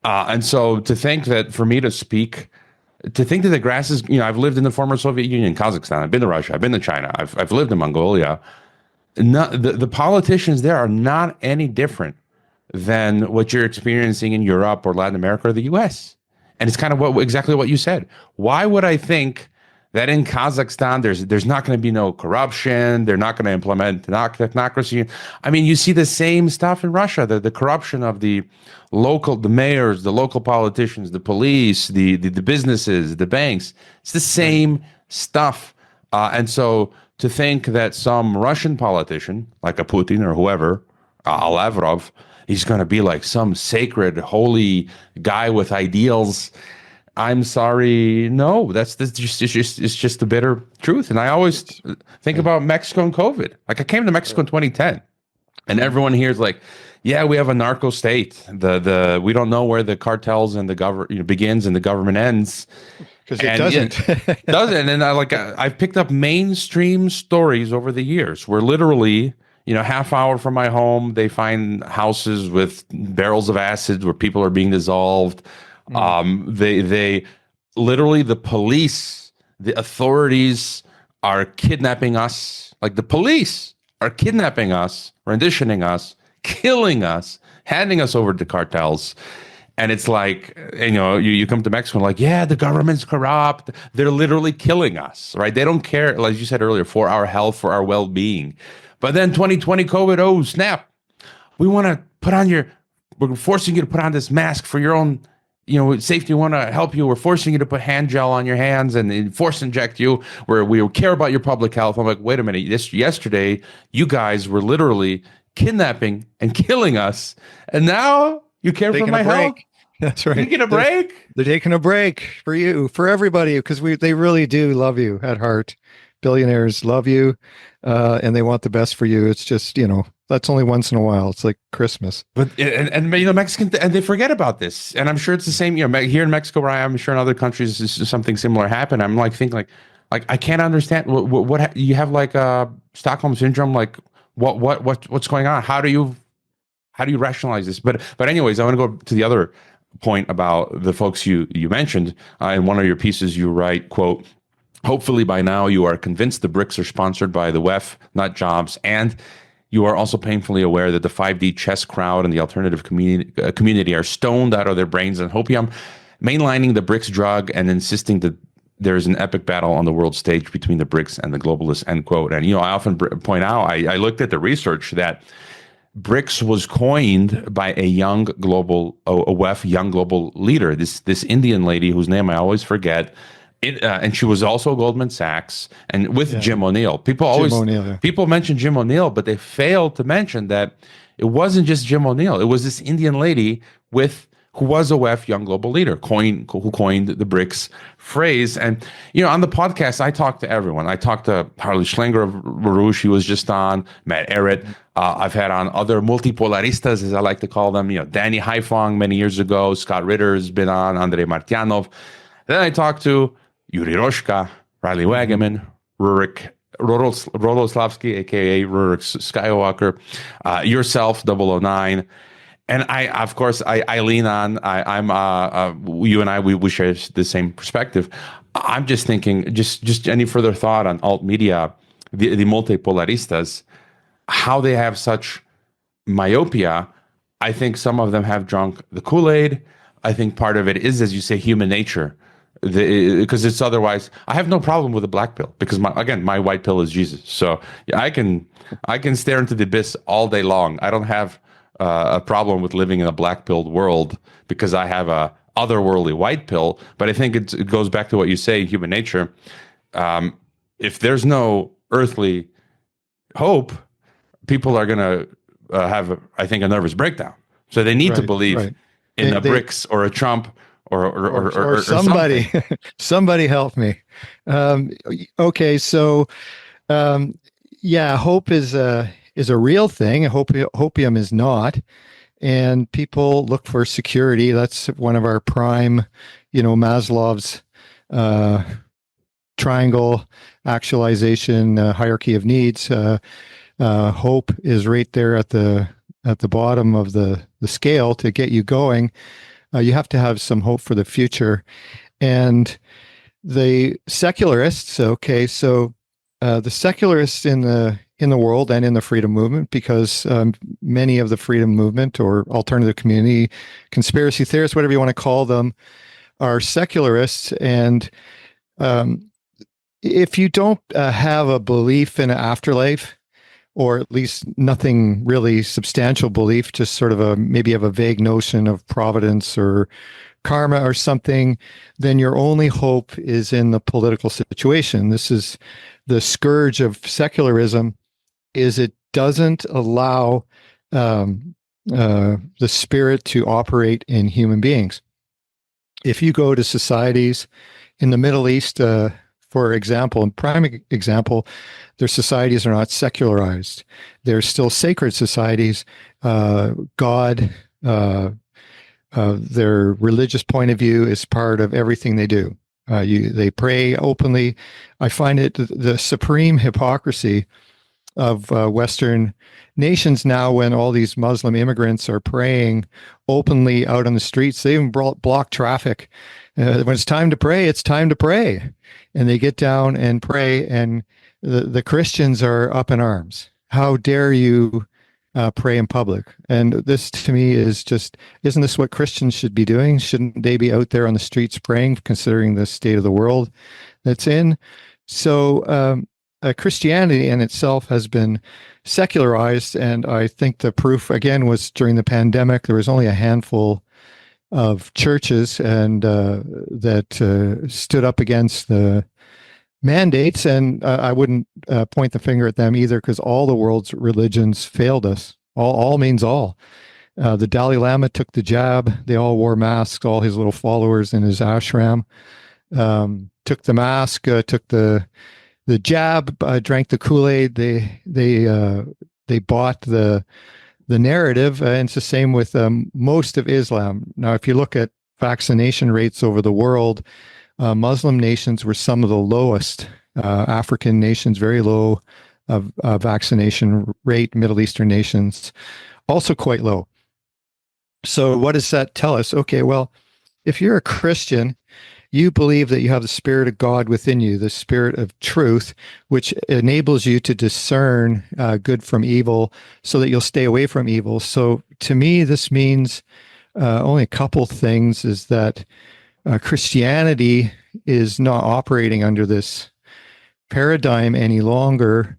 Speaker 1: and so to think that for me to speak, to think that the grass is, I've lived in the former Soviet Union, Kazakhstan, I've been to Russia, I've been to China, I've lived in Mongolia. The politicians there are not any different than what you're experiencing in Europe or Latin America or the U.S. And it's kind of exactly what you said. Why would I think that in Kazakhstan there's not going to be no corruption? They're not going to implement technocracy. I mean, you see the same stuff in Russia. The corruption of the mayors, the local politicians, the police, the businesses, the banks. It's the same stuff. And so to think that some Russian politician, like a Putin or whoever, a Lavrov, he's going to be like some sacred, holy guy with ideals. I'm sorry, no. It's just the bitter truth. And I always think about Mexico and COVID. Like I came to Mexico in 2010, and everyone here is like, "Yeah, we have a narco state. We don't know where the cartels and the government begins and the government ends."
Speaker 2: Because it doesn't.
Speaker 1: It doesn't. And I've picked up mainstream stories over the years where literally, half hour from my home, they find houses with barrels of acid where people are being dissolved. They literally, the police, the authorities are kidnapping us. Like the police are kidnapping us, renditioning us, killing us, handing us over to cartels. And it's like, you come to Mexico and like, yeah, the government's corrupt. They're literally killing us, right? They don't care, like you said earlier, for our health, for our well-being. But then 2020 COVID, oh, snap. We want to we're forcing you to put on this mask for your own, safety. We want to help you. We're forcing you to put hand gel on your hands and force inject you where we care about your public health. I'm like, wait a minute. Yesterday, you guys were literally kidnapping and killing us. And now you care for my health.
Speaker 2: That's right.
Speaker 1: Taking a break?
Speaker 2: They're taking a break for you, for everybody, because they really do love you at heart. Billionaires love you, and they want the best for you. It's just, that's only once in a while. It's like Christmas.
Speaker 1: But Mexican, and they forget about this. And I'm sure it's the same. Here in Mexico, where I am, I'm sure in other countries something similar happened. I'm like thinking like I can't understand what you have like Stockholm syndrome. Like what's going on? How do you rationalize this? But anyways, I want to go to the other point about the folks you mentioned. In one of your pieces, you write, quote, "Hopefully by now you are convinced the BRICS are sponsored by the WEF, not jobs, and you are also painfully aware that the 5D chess crowd and the alternative community are stoned out of their brains and hopium, mainlining the BRICS drug and insisting that there is an epic battle on the world stage between the BRICS and the globalists," end quote. And, I often point out, I looked at the research that BRICS was coined by a WEF young global leader, this Indian lady whose name I always forget. And she was also Goldman Sachs and with Jim O'Neill. People mention Jim O'Neill, but they failed to mention that it wasn't just Jim O'Neill. It was this Indian lady who was a WEF young global leader, who coined the BRICS phrase. And, on the podcast, I talked to everyone. I talked to Harley Schlanger of Baruch, he was just on, Matt Ehret. I've had on other multipolaristas, as I like to call them, Danny Haifong many years ago, Scott Ritter has been on, Andrei Martyanov. Then I talked to Yuri Roshka, Riley Wagaman, Rurik Rodoslavsky, a.k.a. Rurik Skywalker, yourself, 009. And I lean on, you and I, we share the same perspective. I'm just thinking, just any further thought on alt media, the multipolaristas, how they have such myopia. I think some of them have drunk the Kool-Aid. I think part of it is, as you say, human nature. Because it's otherwise, I have no problem with a black pill because my white pill is Jesus. So I can stare into the abyss all day long. I don't have a problem with living in a black pilled world because I have a otherworldly white pill. But I think it goes back to what you say, human nature. If there's no earthly hope, people are going to have, I think, a nervous breakdown. So they need to believe in a BRICS or a Trump or
Speaker 2: somebody.
Speaker 1: Something.
Speaker 2: Somebody help me. Okay, so hope is a real thing. Hopium is not, and people look for security. That's one of our prime, Maslow's triangle actualization hierarchy of needs. Hope is right there at the bottom of the scale to get you going. You have to have some hope for the future. And the secularists, the secularists in the world and in the freedom movement, because many of the freedom movement or alternative community, conspiracy theorists, whatever you want to call them, are secularists. And if you don't have a belief in an afterlife, or at least nothing really substantial belief, just sort of maybe have a vague notion of providence or karma or something, then your only hope is in the political situation. This is the scourge of secularism, is it doesn't allow the spirit to operate in human beings. If you go to societies in the Middle East, for example, and prime example, their societies are not secularized. They're still sacred societies. God, their religious point of view is part of everything they do. They pray openly. I find it the supreme hypocrisy of Western nations now, when all these Muslim immigrants are praying openly out on the streets. They even block traffic. When it's time to pray, it's time to pray. And they get down and pray, and the Christians are up in arms. How dare you pray in public? And this, to me, is just, isn't this what Christians should be doing? Shouldn't they be out there on the streets praying, considering the state of the world that's in? So Christianity in itself has been secularized, and I think the proof, again, was during the pandemic. There was only a handful of churches and that stood up against the mandates, and I wouldn't point the finger at them either, because all the world's religions failed us. All means all. The Dalai Lama took the jab. They all wore masks. All his little followers in his ashram took the mask, took the jab, drank the Kool-Aid. They bought the narrative, and it's the same with most of Islam. Now, if you look at vaccination rates over the world, Muslim nations were some of the lowest. African nations, very low vaccination rate. Middle Eastern nations, also quite low. So what does that tell us? Okay, well, if you're a Christian, you believe that you have the Spirit of God within you, the Spirit of truth, which enables you to discern good from evil so that you'll stay away from evil. So to me, this means only a couple things, is that Christianity is not operating under this paradigm any longer,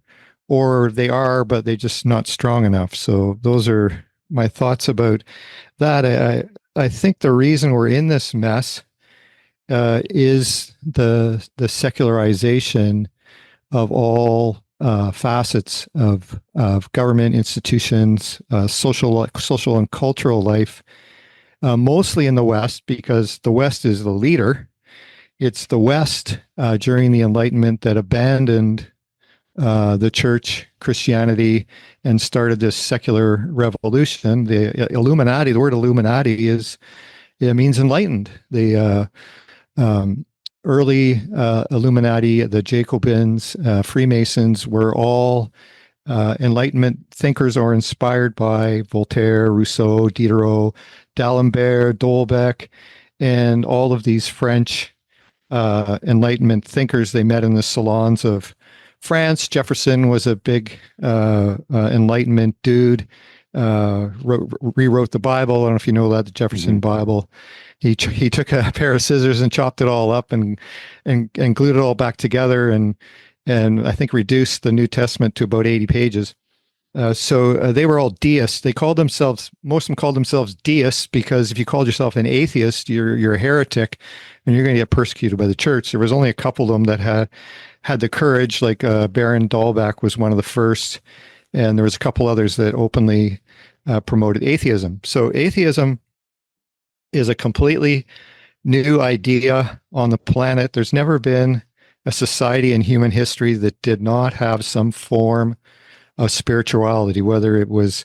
Speaker 2: or they are, but they're just not strong enough. So those are my thoughts about that. I think the reason we're in this mess is the secularization of all facets of government, institutions, social and cultural life, mostly in the West, because the West is the leader. It's the West during the Enlightenment that abandoned the church, Christianity, and started this secular revolution. The Illuminati, the word Illuminati means enlightened. The early Illuminati, the Jacobins, Freemasons were all Enlightenment thinkers, or inspired by Voltaire, Rousseau, Diderot, D'Alembert, Dolbeck, and all of these French Enlightenment thinkers. They met in the salons of France. Jefferson was a big Enlightenment dude. Rewrote the Bible. I don't know if you know that, the Jefferson Bible. He took a pair of scissors and chopped it all up and glued it all back together, and I think reduced the New Testament to about 80 pages. So they were all deists. Most of them called themselves deists because if you called yourself an atheist, you're a heretic, and you're going to get persecuted by the church. There was only a couple of them that had the courage, like Baron Dahlbach was one of the first, and there was a couple others that openly promoted atheism. So atheism is a completely new idea on the planet. There's never been a society in human history that did not have some form of spirituality, whether it was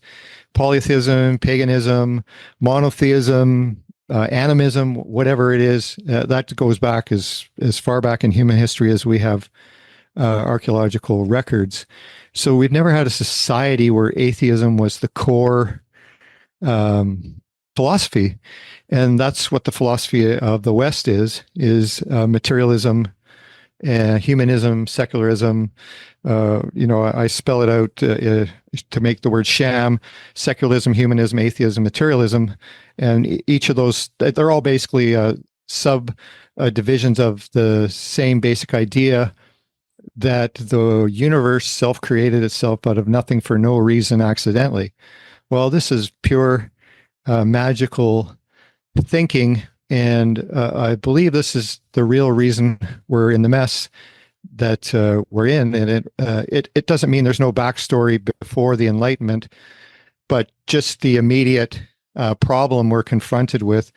Speaker 2: polytheism, paganism, monotheism, animism, whatever it is. That goes back as far back in human history as we have archaeological records. So we've never had a society where atheism was the core philosophy, and that's what the philosophy of the West is materialism, humanism, secularism. I spell it out to make the word sham: secularism, humanism, atheism, materialism, and each of those, they're all basically sub divisions of the same basic idea that the universe self-created itself out of nothing for no reason accidentally. Well, this is pure magical thinking, and I believe this is the real reason we're in the mess that we're in. And it doesn't mean there's no backstory before the Enlightenment, but just the immediate problem we're confronted with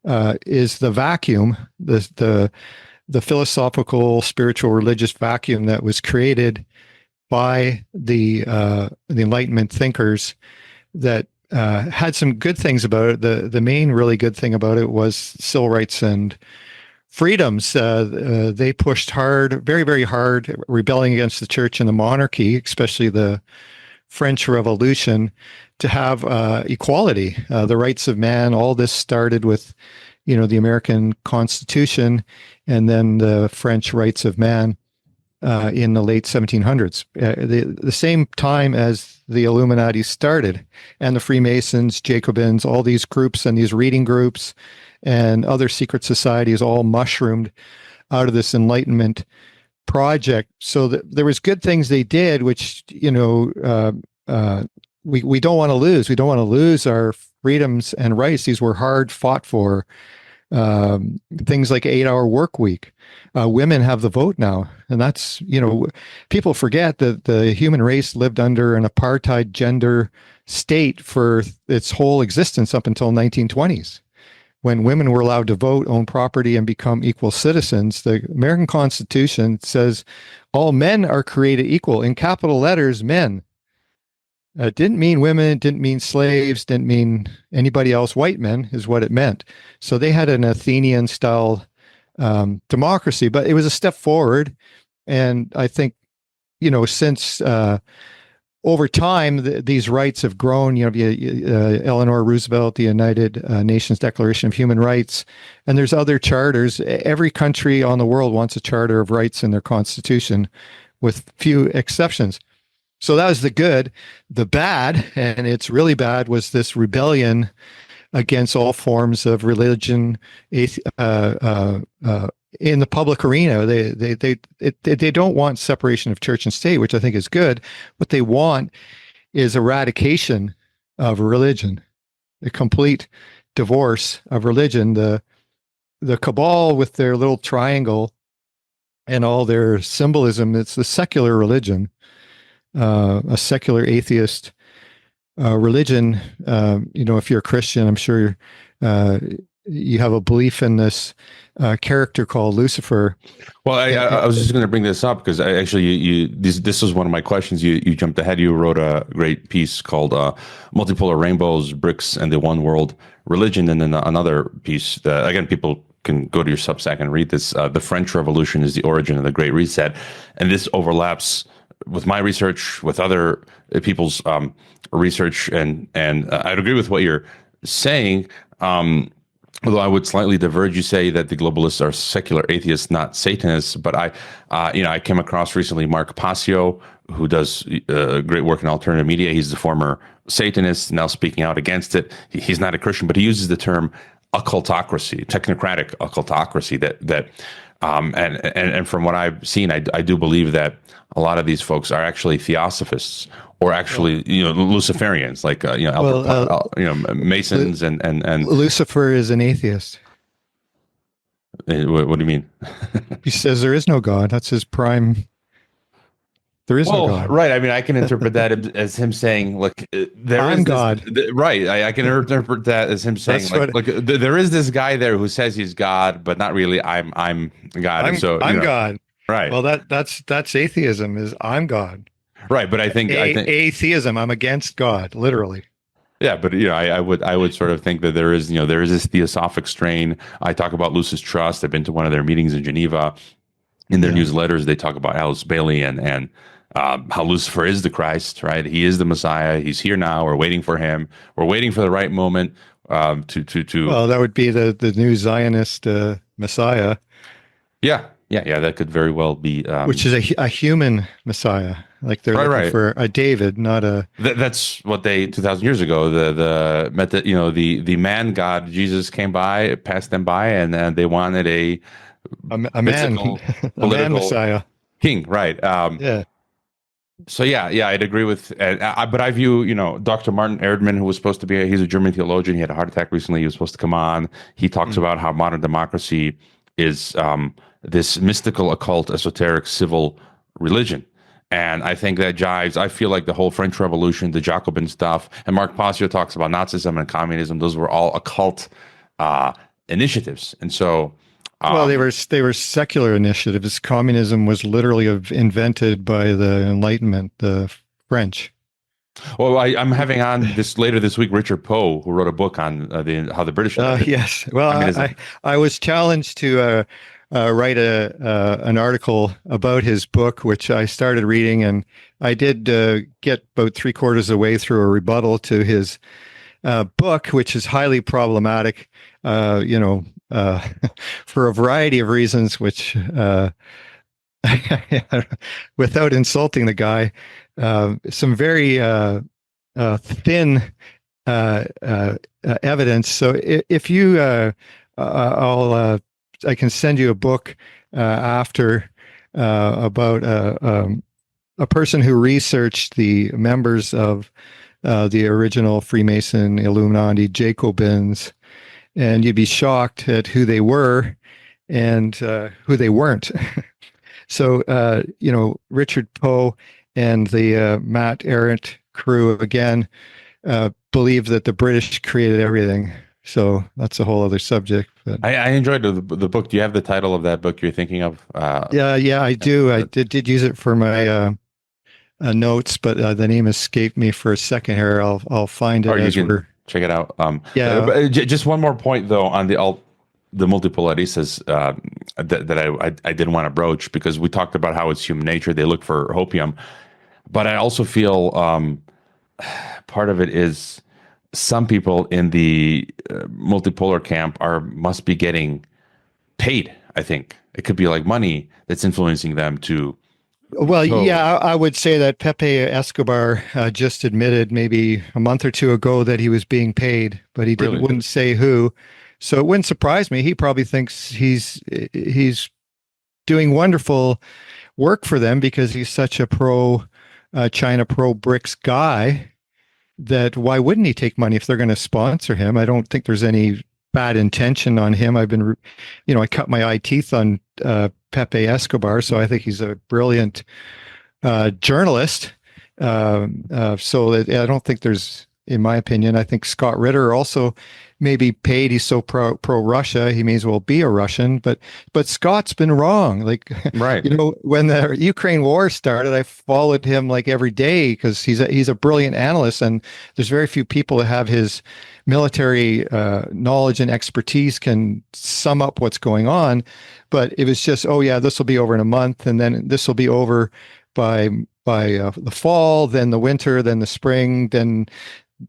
Speaker 2: is the vacuum, the philosophical, spiritual, religious vacuum that was created by the Enlightenment thinkers that had some good things about it. The main really good thing about it was civil rights and freedoms. They pushed hard, very, very hard, rebelling against the church and the monarchy, especially the French Revolution, to have equality, the rights of man. All this started with, the American Constitution, and then the French rights of man in the late 1700s, the same time as the Illuminati started, and the Freemasons, Jacobins, all these groups and these reading groups and other secret societies all mushroomed out of this Enlightenment project. So there was good things they did, which, we don't want to lose. We don't want to lose our freedoms and rights. These were hard fought for. Things like 8-hour work week. Women have the vote now. And that's, people forget that the human race lived under an apartheid gender state for its whole existence up until 1920s. When women were allowed to vote, own property, and become equal citizens, the American Constitution says all men are created equal, in capital letters, men. It didn't mean women, didn't mean slaves, didn't mean anybody else. White men is what it meant. So they had an Athenian style democracy, but it was a step forward. And I think, since over time, these rights have grown, Eleanor Roosevelt, the United Nations Declaration of Human Rights, and there's other charters. Every country on the world wants a charter of rights in their constitution, with few exceptions. So that was the good. The bad, and it's really bad, was this rebellion against all forms of religion in the public arena. They don't want separation of church and state, which I think is good. What they want is eradication of religion, a complete divorce of religion. The cabal with their little triangle and all their symbolism, it's the secular religion. A secular atheist religion. If you're a Christian, I'm sure you have a belief in this character called Lucifer.
Speaker 1: Well, I was just going to bring this up because this was one of my questions. You jumped ahead. You wrote a great piece called "Multipolar Rainbows, BRICS, and the One World Religion," and then another piece that, again, people can go to your Substack and read this. The French Revolution is the origin of the Great Reset, and this overlaps with my research, with other people's research, and I'd agree with what you're saying. Although I would slightly diverge. You say that the globalists are secular atheists, not Satanists. But I came across recently Mark Passio, who does great work in alternative media. He's the former Satanist, now speaking out against it. He's not a Christian, but he uses the term occultocracy, technocratic occultocracy, that And from what I've seen, I do believe that a lot of these folks are actually theosophists or actually, Luciferians, like Masons and
Speaker 2: Lucifer is an atheist.
Speaker 1: what do you mean?
Speaker 2: He says there is no God. That's his prime. There is no God.
Speaker 1: Right. I mean, I can interpret that as him saying, "Look,
Speaker 2: I'm God."
Speaker 1: Right. I can interpret that as him saying, "Look, there is this guy there who says he's God, but not really. I'm God."
Speaker 2: I'm God.
Speaker 1: Right.
Speaker 2: Well, that's atheism. Is I'm God.
Speaker 1: Right. But I think
Speaker 2: atheism. I'm against God, literally.
Speaker 1: Yeah, but I would sort of think that there is this theosophic strain. I talk about Lucis Trust. I've been to one of their meetings in Geneva. In their newsletters, they talk about Alice Bailey and how Lucifer is the Christ, right? He is the Messiah. He's here now. We're waiting for him. We're waiting for the right moment to.
Speaker 2: Well, that would be the new Zionist Messiah.
Speaker 1: Yeah. That could very well be.
Speaker 2: Which is a human Messiah. Like they're looking for a David, not a.
Speaker 1: That's what they 2,000 years ago. The man God Jesus came by, passed them by, and then they wanted a
Speaker 2: man Messiah
Speaker 1: king, right?
Speaker 2: Yeah.
Speaker 1: So I'd agree with. But I view Dr. Martin Erdmann, who was supposed to be he's a German theologian. He had a heart attack recently. He was supposed to come on. He talks about how modern democracy is this mystical, occult, esoteric, civil religion. And I think that jives. I feel like the whole French Revolution, the Jacobin stuff, and Mark Passio talks about Nazism and communism. Those were all occult initiatives. And so,
Speaker 2: well, they were secular initiatives. Communism was literally invented by the Enlightenment, the French.
Speaker 1: Well, I'm having on later this week Richard Poe, who wrote a book on how the British.
Speaker 2: Yes. Well, I was challenged to write an article about his book, which I started reading, and I did get about 3/4 of the way through a rebuttal to his book, which is highly problematic, for a variety of reasons, which, without insulting the guy, some very thin evidence. So if you, I can send you a book after about a person who researched the members of the original Freemason Illuminati Jacobins, and you'd be shocked at who they were and who they weren't. So, Richard Poe and the Matt Arendt crew again believe that the British created everything. So that's a whole other subject. But
Speaker 1: I enjoyed the book. Do you have the title of that book you're thinking of?
Speaker 2: Yeah, I do. I did use it for my notes, but the name escaped me for a second here. I'll find it.
Speaker 1: Or you can check it out. Just one more point though on the multipolarity says that I didn't want to broach, because we talked about how it's human nature. They look for hopium, but I also feel part of it is some people in the multipolar camp must be getting paid. I think it could be like money that's influencing them to.
Speaker 2: Well, yeah, I would say that Pepe Escobar just admitted maybe a month or two ago that he was being paid, but he wouldn't say who. So it wouldn't surprise me. He probably thinks he's doing wonderful work for them because he's such a China, pro BRICS guy, that why wouldn't he take money if they're going to sponsor him? I don't think there's any bad intention on him. I've been, I cut my eye teeth on Pepe Escobar, so I think he's a brilliant journalist. So I don't think there's, in my opinion, I think Scott Ritter also may be paid. He's so pro Russia, he may as well be a Russian. But Scott's been wrong. Like,
Speaker 1: right.
Speaker 2: When the Ukraine war started, I followed him like every day because he's a brilliant analyst, and there's very few people that have his military knowledge and expertise can sum up what's going on. But it was just, this will be over in a month, and then this will be over by the fall, then the winter, then the spring, then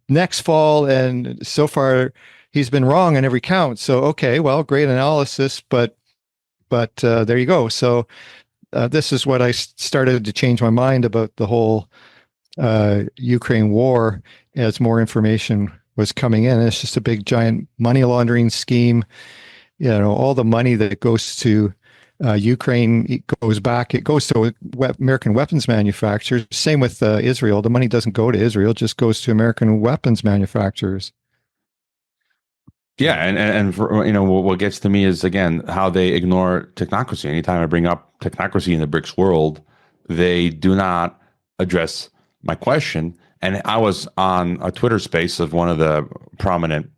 Speaker 2: next fall, and so far he's been wrong on every count. So great analysis, but there you go. So this is what I started to change my mind about the whole Ukraine war as more information was coming in. It's just a big giant money laundering scheme. All the money that goes to Ukraine, it goes back. It goes to American weapons manufacturers. Same with Israel. The money doesn't go to Israel; it just goes to American weapons manufacturers.
Speaker 1: Yeah, and for, what gets to me is again how they ignore technocracy. Anytime I bring up technocracy in the BRICS world, they do not address my question. And I was on a Twitter space of one of the prominent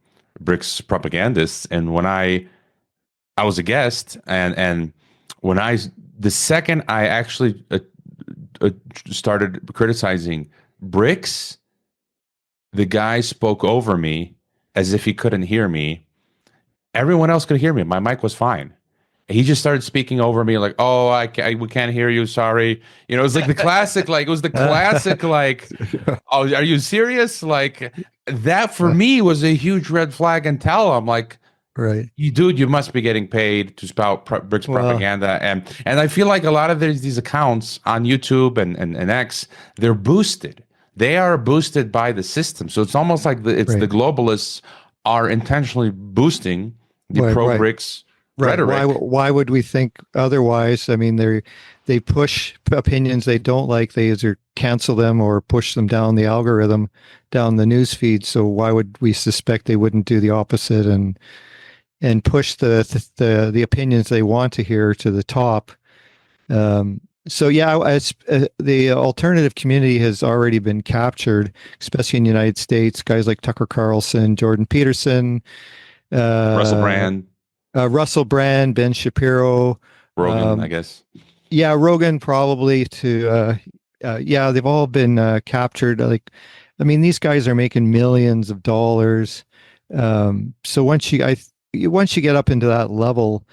Speaker 1: BRICS propagandists, and when I was a guest, and when the second I actually started criticizing BRICS, the guy spoke over me as if he couldn't hear me. Everyone else could hear me. My mic was fine. He just started speaking over me like, "Oh, we can't hear you. Sorry." It was like the classic, like it was the classic, like, "Oh, are you serious?" Like that for me was a huge red flag. And tell him like,
Speaker 2: right,
Speaker 1: you must be getting paid to spout BRICS propaganda. And I feel like a lot of these accounts on YouTube and X, they're boosted. They are boosted by the system. So it's almost like the globalists are intentionally boosting the pro-BRICS rhetoric.
Speaker 2: Why would we think otherwise? I mean, they push opinions they don't like. They either cancel them or push them down the algorithm, down the news feed. So why would we suspect they wouldn't do the opposite and push the opinions they want to hear to the top? So yeah, the alternative community has already been captured, especially in the United States. Guys like Tucker Carlson, Jordan Peterson, Russell Brand, Ben Shapiro,
Speaker 1: Rogan, I guess.
Speaker 2: Yeah, Rogan probably too. Yeah, they've all been captured. Like, I mean, these guys are making millions of dollars. So once you get up into that level,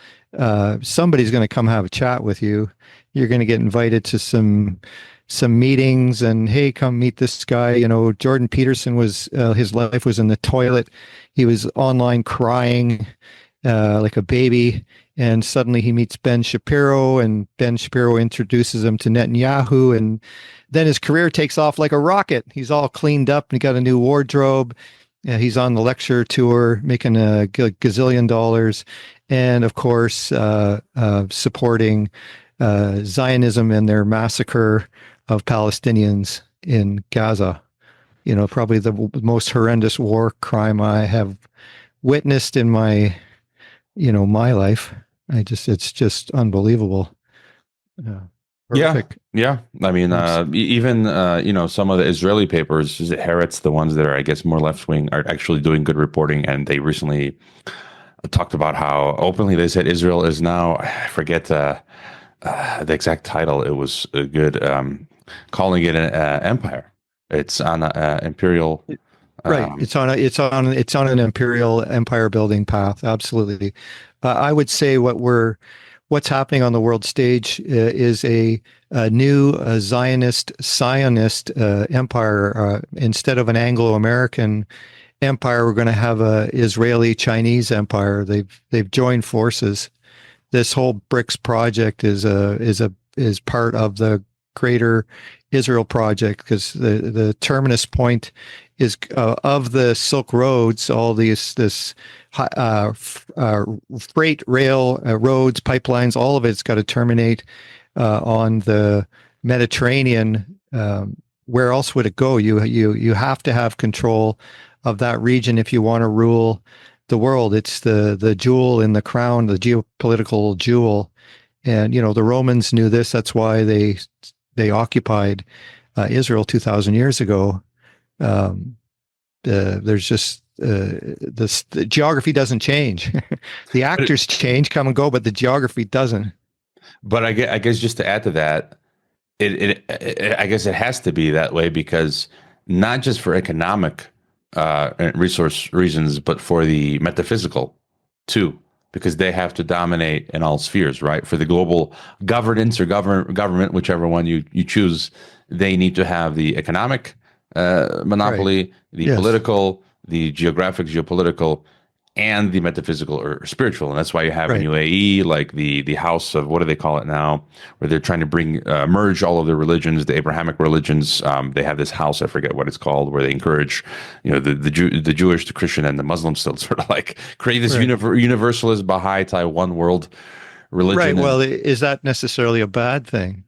Speaker 2: somebody's going to come have a chat with you. You're going to get invited to some meetings, and hey, come meet this guy. Jordan Peterson was his life was in the toilet. He was online crying like a baby, and suddenly he meets Ben Shapiro, and Ben Shapiro introduces him to Netanyahu, and then his career takes off like a rocket. He's all cleaned up and he got a new wardrobe. He's on the lecture tour, making a gazillion dollars, and of course, supporting Zionism and their massacre of Palestinians in Gaza. Probably the most horrendous war crime I have witnessed in my life. It's just unbelievable.
Speaker 1: Horrific. Yeah. I mean, even some of the Israeli papers, is it Haaretz, the ones that are, I guess, more left wing, are actually doing good reporting, and they recently talked about how openly they said Israel is now, I forget the exact title. It was good, calling it an empire. It's on an imperial.
Speaker 2: Right. It's on an imperial empire building path. Absolutely. I would say what's happening on the world stage is a new Zionist empire. Instead of an Anglo-American empire, we're going to have a Israeli-Chinese empire. They've joined forces. This whole BRICS project is part of the greater Israel project, because the terminus point is of the Silk Roads, all this freight rail roads, pipelines, all of it's got to terminate on the Mediterranean. Where else would it go? You have to have control of that region if you want to rule the world. It's the jewel in the crown, the geopolitical jewel. And the Romans knew this. That's why they occupied Israel 2,000 years ago. There's just the geography doesn't change. The actors change, come and go, but the geography doesn't.
Speaker 1: But I guess just to add to that, I guess it has to be that way, because not just for economic resource reasons, but for the metaphysical too, because they have to dominate in all spheres, right? For the global governance or government, whichever one you choose, they need to have the economic monopoly, right, the political, the geopolitical, and the metaphysical or spiritual. And that's why you have in UAE, like the house of, what do they call it now, where they're trying to merge all of the religions, the Abrahamic religions. They have this house, I forget what it's called, where they encourage, the Jewish, the Christian, and the Muslims to sort of like create this universalist Baha'i type one world religion.
Speaker 2: Right. Well, is that necessarily a bad thing?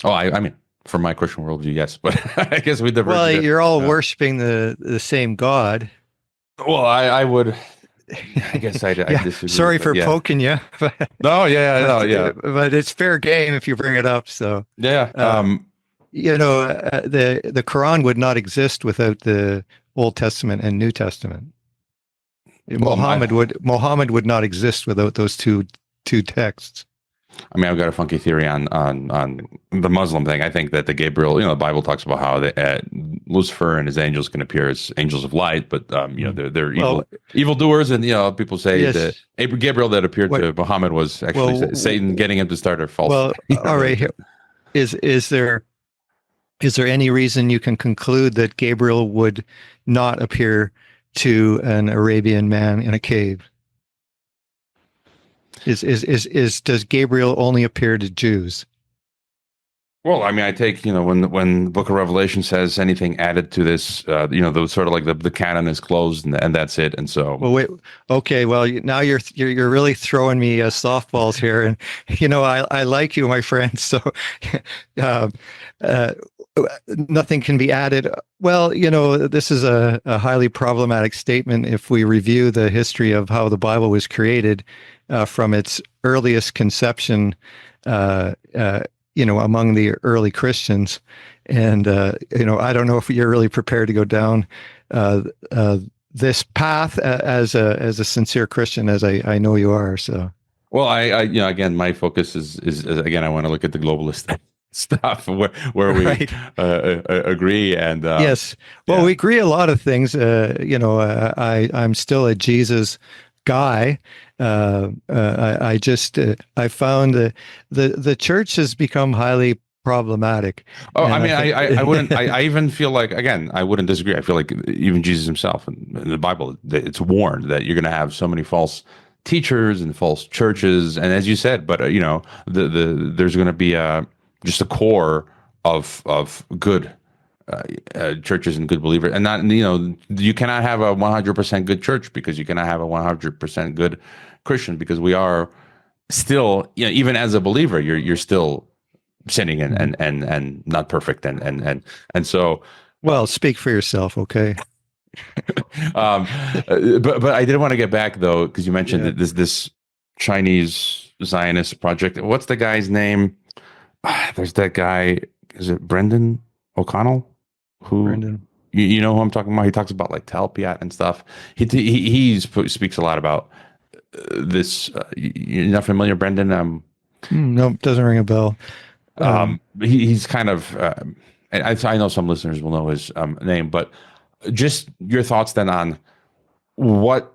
Speaker 1: Oh, I mean, from my Christian worldview, yes, but I guess we diverge
Speaker 2: Well,
Speaker 1: there.
Speaker 2: you're all worshiping the same God.
Speaker 1: Well, I would, I guess I
Speaker 2: Yeah.
Speaker 1: disagree
Speaker 2: Sorry
Speaker 1: with it.
Speaker 2: for
Speaker 1: Yeah.
Speaker 2: poking you,
Speaker 1: No, yeah, no, yeah,
Speaker 2: but it's fair game if you bring it up. So,
Speaker 1: yeah.
Speaker 2: the Quran would not exist without the Old Testament and New Testament.
Speaker 1: Well,
Speaker 2: Muhammad would not exist without those two texts.
Speaker 1: I mean, I've got a funky theory on the Muslim thing. I think that the Gabriel, the Bible talks about how Lucifer and his angels can appear as angels of light, but they're evil doers, and people say
Speaker 2: yes.
Speaker 1: that Gabriel that appeared to Muhammad was actually Satan getting him to start a false.
Speaker 2: Well, all right. Is there any reason you can conclude that Gabriel would not appear to an Arabian man in a cave? Does Gabriel only appear to Jews?
Speaker 1: Well, I mean, I take when the Book of Revelation says anything added to this, those sort of like the canon is closed and that's it. And so,
Speaker 2: well, wait, okay, well now you're really throwing me softballs here, and I like you, my friend. So, nothing can be added. Well, this is a highly problematic statement if we review the history of how the Bible was created from its earliest conception. Among the early Christians. And, I don't know if you're really prepared to go down this path as a sincere Christian, as I know you are. So,
Speaker 1: well, I again, my focus is again, I want to look at the globalist stuff where we agree. And
Speaker 2: yes, well, we agree a lot of things. I'm still a Jesus guy. I found that the church has become highly problematic.
Speaker 1: Oh, and I mean, I wouldn't. I even feel like, again, I wouldn't disagree. I feel like even Jesus himself in the Bible, it's warned that you're going to have so many false teachers and false churches, and as you said, but there's going to be just a core of good churches and good believers, and not you cannot have a 100% good church because you cannot have a 100% good Christian, because we are still even as a believer you're still sinning and not perfect and so.
Speaker 2: Well, speak for yourself, okay.
Speaker 1: But I did want to get back though, because you mentioned that this Chinese Zionist project. What's the guy's name? There's that guy. Is it Brendan O'Connell? Brendan. You know who I'm talking about? He talks about like Telpiat and stuff. He speaks a lot about this. You're not familiar, Brendan?
Speaker 2: No, doesn't ring a bell.
Speaker 1: He's kind of. I know some listeners will know his name, but just your thoughts then on what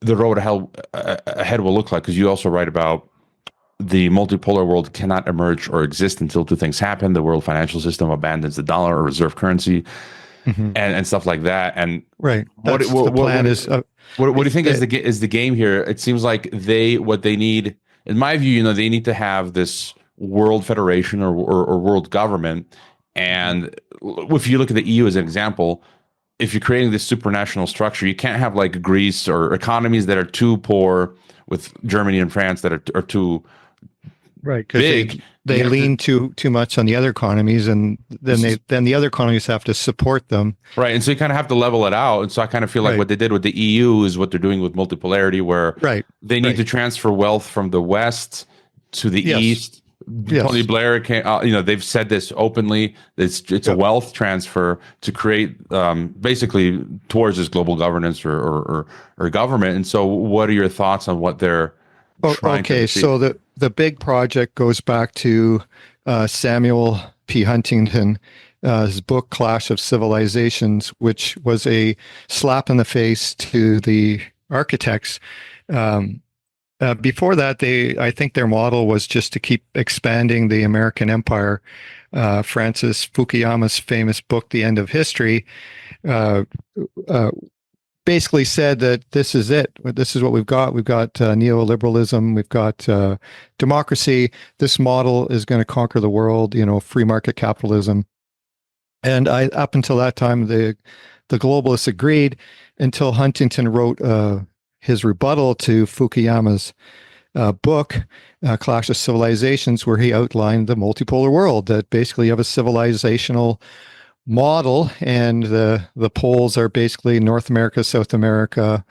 Speaker 1: the road ahead will look like, because you also write about the multipolar world cannot emerge or exist until two things happen: the world financial system abandons the dollar or reserve currency, and stuff like that. And
Speaker 2: right,
Speaker 1: what do you think is the game here? It seems like what they need, in my view, they need to have this world federation or world government. And if you look at the EU as an example, if you're creating this supranational structure, you can't have like Greece or economies that are too poor, with Germany and France that are too big.
Speaker 2: They lean too much on the other economies, and then the other economies have to support them.
Speaker 1: Right, and so you kind of have to level it out. And so I kind of feel like what they did with the EU is what they're doing with multipolarity, where they need to transfer wealth from the West to the East. Tony Blair came, they've said this openly. It's a wealth transfer to create basically towards this global governance or government. And so, what are your thoughts on what they're trying to achieve?
Speaker 2: So the big project goes back to Samuel P. Huntington, his book Clash of Civilizations, which was a slap in the face to the architects. Before that, I think their model was just to keep expanding the American empire. Francis Fukuyama's famous book, The End of History, basically said that this is it. This is what we've got. We've got neoliberalism. We've got democracy. This model is going to conquer the world, free market capitalism. And up until that time, the globalists agreed, until Huntington wrote his rebuttal to Fukuyama's book, Clash of Civilizations, where he outlined the multipolar world, that basically you have a civilizational model, and the poles are basically North America, South America,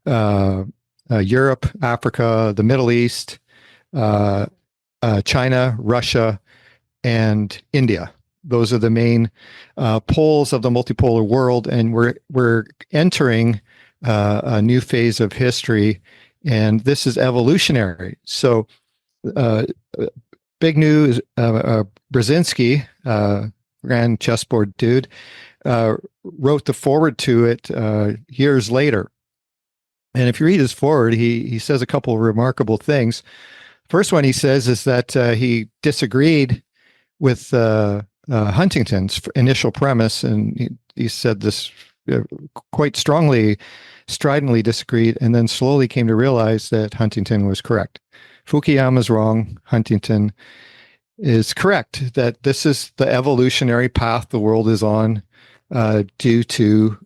Speaker 2: Europe, Africa, the Middle East, uh, China, Russia, and India. Those are the main poles of the multipolar world, and we're entering a new phase of history, and this is evolutionary. So, uh, big news: Brzezinski, grand chessboard dude, wrote the forward to it years later. And if you read his forward, he says a couple of remarkable things. First one he says is that he disagreed with Huntington's initial premise, and he said this quite strongly, stridently disagreed, and then slowly came to realize that Huntington was correct. Fukuyama's wrong. Huntington is correct, that this is the evolutionary path the world is on due to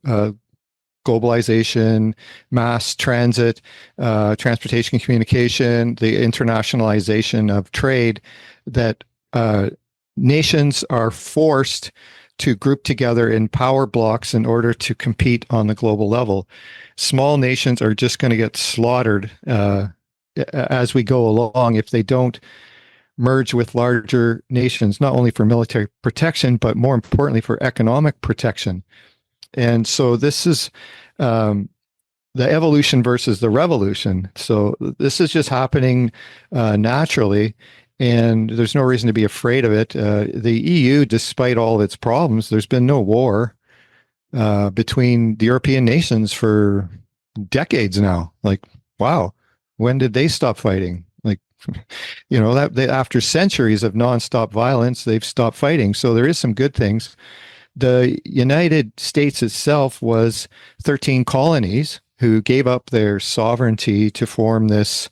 Speaker 2: globalization, mass transit, transportation and communication, the internationalization of trade, that nations are forced to group together in power blocks in order to compete on the global level. Small nations are just going to get slaughtered as we go along if they don't merge with larger nations, not only for military protection, but more importantly for economic protection. And so this is the evolution versus the revolution. So this is just happening naturally, and there's no reason to be afraid of it. The EU, despite all of its problems, there's been no war between the European nations for decades now. Like, wow, when did they stop fighting? Like, that after centuries of nonstop violence, they've stopped fighting. So there is some good things. The United States itself was 13 colonies who gave up their sovereignty to form this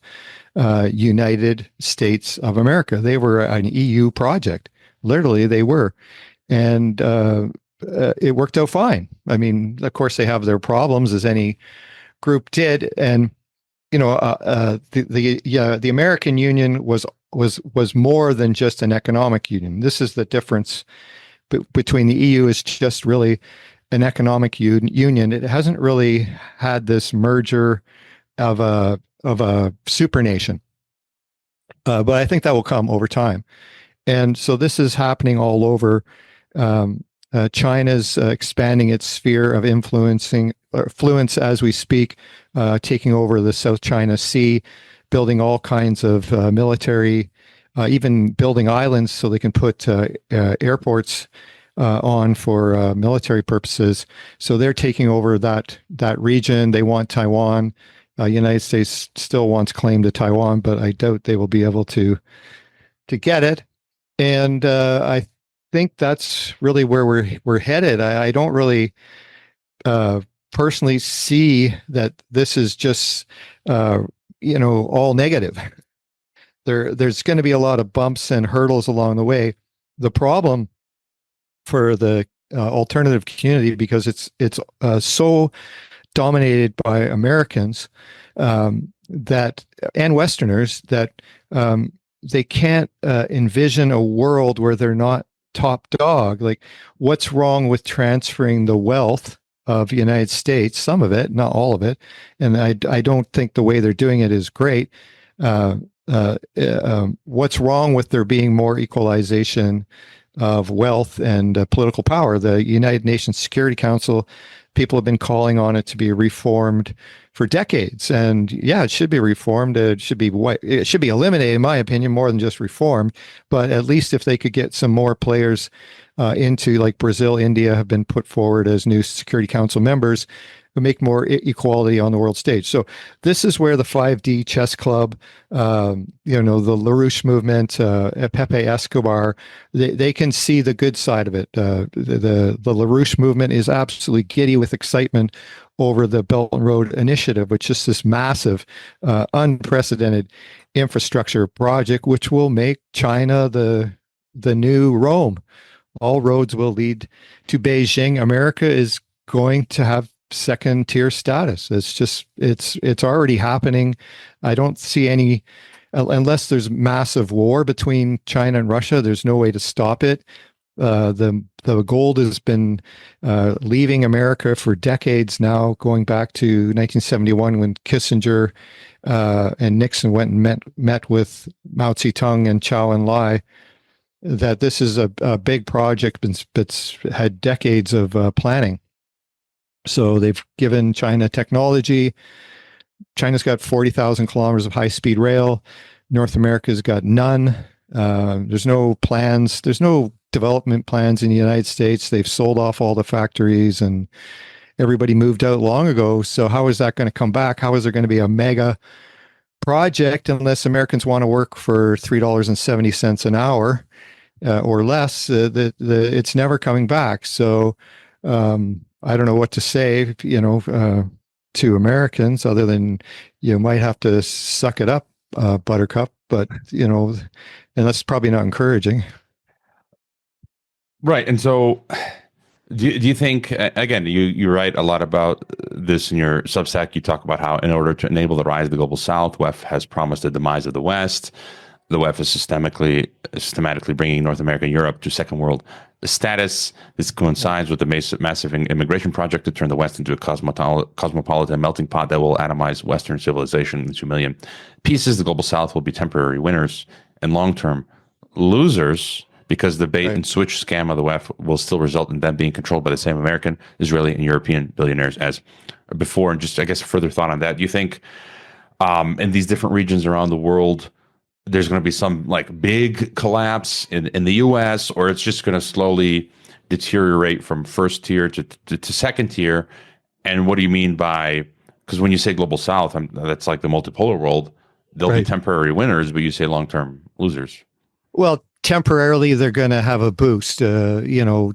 Speaker 2: United States of America. They were an EU project. Literally, they were. And it worked out fine. I mean, of course, they have their problems, as any group did. And the American Union was more than just an economic union. This is the difference between the EU. Is just really an economic union. It hasn't really had this merger of a supernation, but I think that will come over time. And so this is happening all over. China's expanding its sphere of influence as we speak, taking over the South China Sea, building all kinds of military, even building islands so they can put airports on for military purposes. So they're taking over that region. They want Taiwan. United States still wants claim to Taiwan, but I doubt they will be able to get it. And I think that's really where we're headed. I don't really personally see that this is just all negative. There's going to be a lot of bumps and hurdles along the way. The problem for the alternative community, because it's so dominated by Americans that and Westerners, that they can't envision a world where they're not top dog. Like, what's wrong with transferring the wealth of the United States? Some of it, not all of it, and I don't think the way they're doing it is great. What's wrong with there being more equalization of wealth and political power? The United Nations Security Council, people have been calling on it to be reformed for decades, and yeah, it should be reformed. It should be eliminated, in my opinion, more than just reformed. But at least if they could get some more players into, like Brazil, India have been put forward as new Security Council members, who make more equality on the world stage. So this is where the 5D Chess Club, the LaRouche movement, Pepe Escobar, they can see the good side of it. The LaRouche movement is absolutely giddy with excitement over the Belt and Road Initiative, which is this massive, unprecedented infrastructure project, which will make China the new Rome. All roads will lead to Beijing. America is going to have second tier status. It's already happening. I don't see any, unless there's massive war between China and Russia, there's no way to stop it. The gold has been leaving America for decades now, going back to 1971 when Kissinger and Nixon went and met with Mao Zedong and Zhou Enlai. That this is a big project that's had decades of planning. So they've given China technology. China's got 40,000 kilometers of high-speed rail. North America's got none. There's no plans. There's no development plans in the United States. They've sold off all the factories and everybody moved out long ago. So how is that going to come back? How is there going to be a mega project unless Americans want to work for $3.70 an hour or less? It's never coming back. So I don't know what to say, to Americans other than you might have to suck it up, Buttercup. But and that's probably not encouraging.
Speaker 1: Right. And so do you think, again, you write a lot about this in your Substack. You talk about how in order to enable the rise of the global South, WEF has promised the demise of the West. The WEF is systematically bringing North America and Europe to second world status. This coincides with the massive immigration project to turn the West into a cosmopolitan melting pot that will atomize Western civilization into a million pieces. The global South will be temporary winners and long-term losers, because the bait and switch scam of the WEF will still result in them being controlled by the same American, Israeli, and European billionaires as before. And just, I guess, a further thought on that. Do you think in these different regions around the world, there's going to be some like big collapse in the US, or it's just going to slowly deteriorate from first tier to second tier? And what do you mean by, because when you say global South, that's like the multipolar world. They'll be temporary winners, but you say long-term losers.
Speaker 2: Well, temporarily, they're going to have a boost. We'll either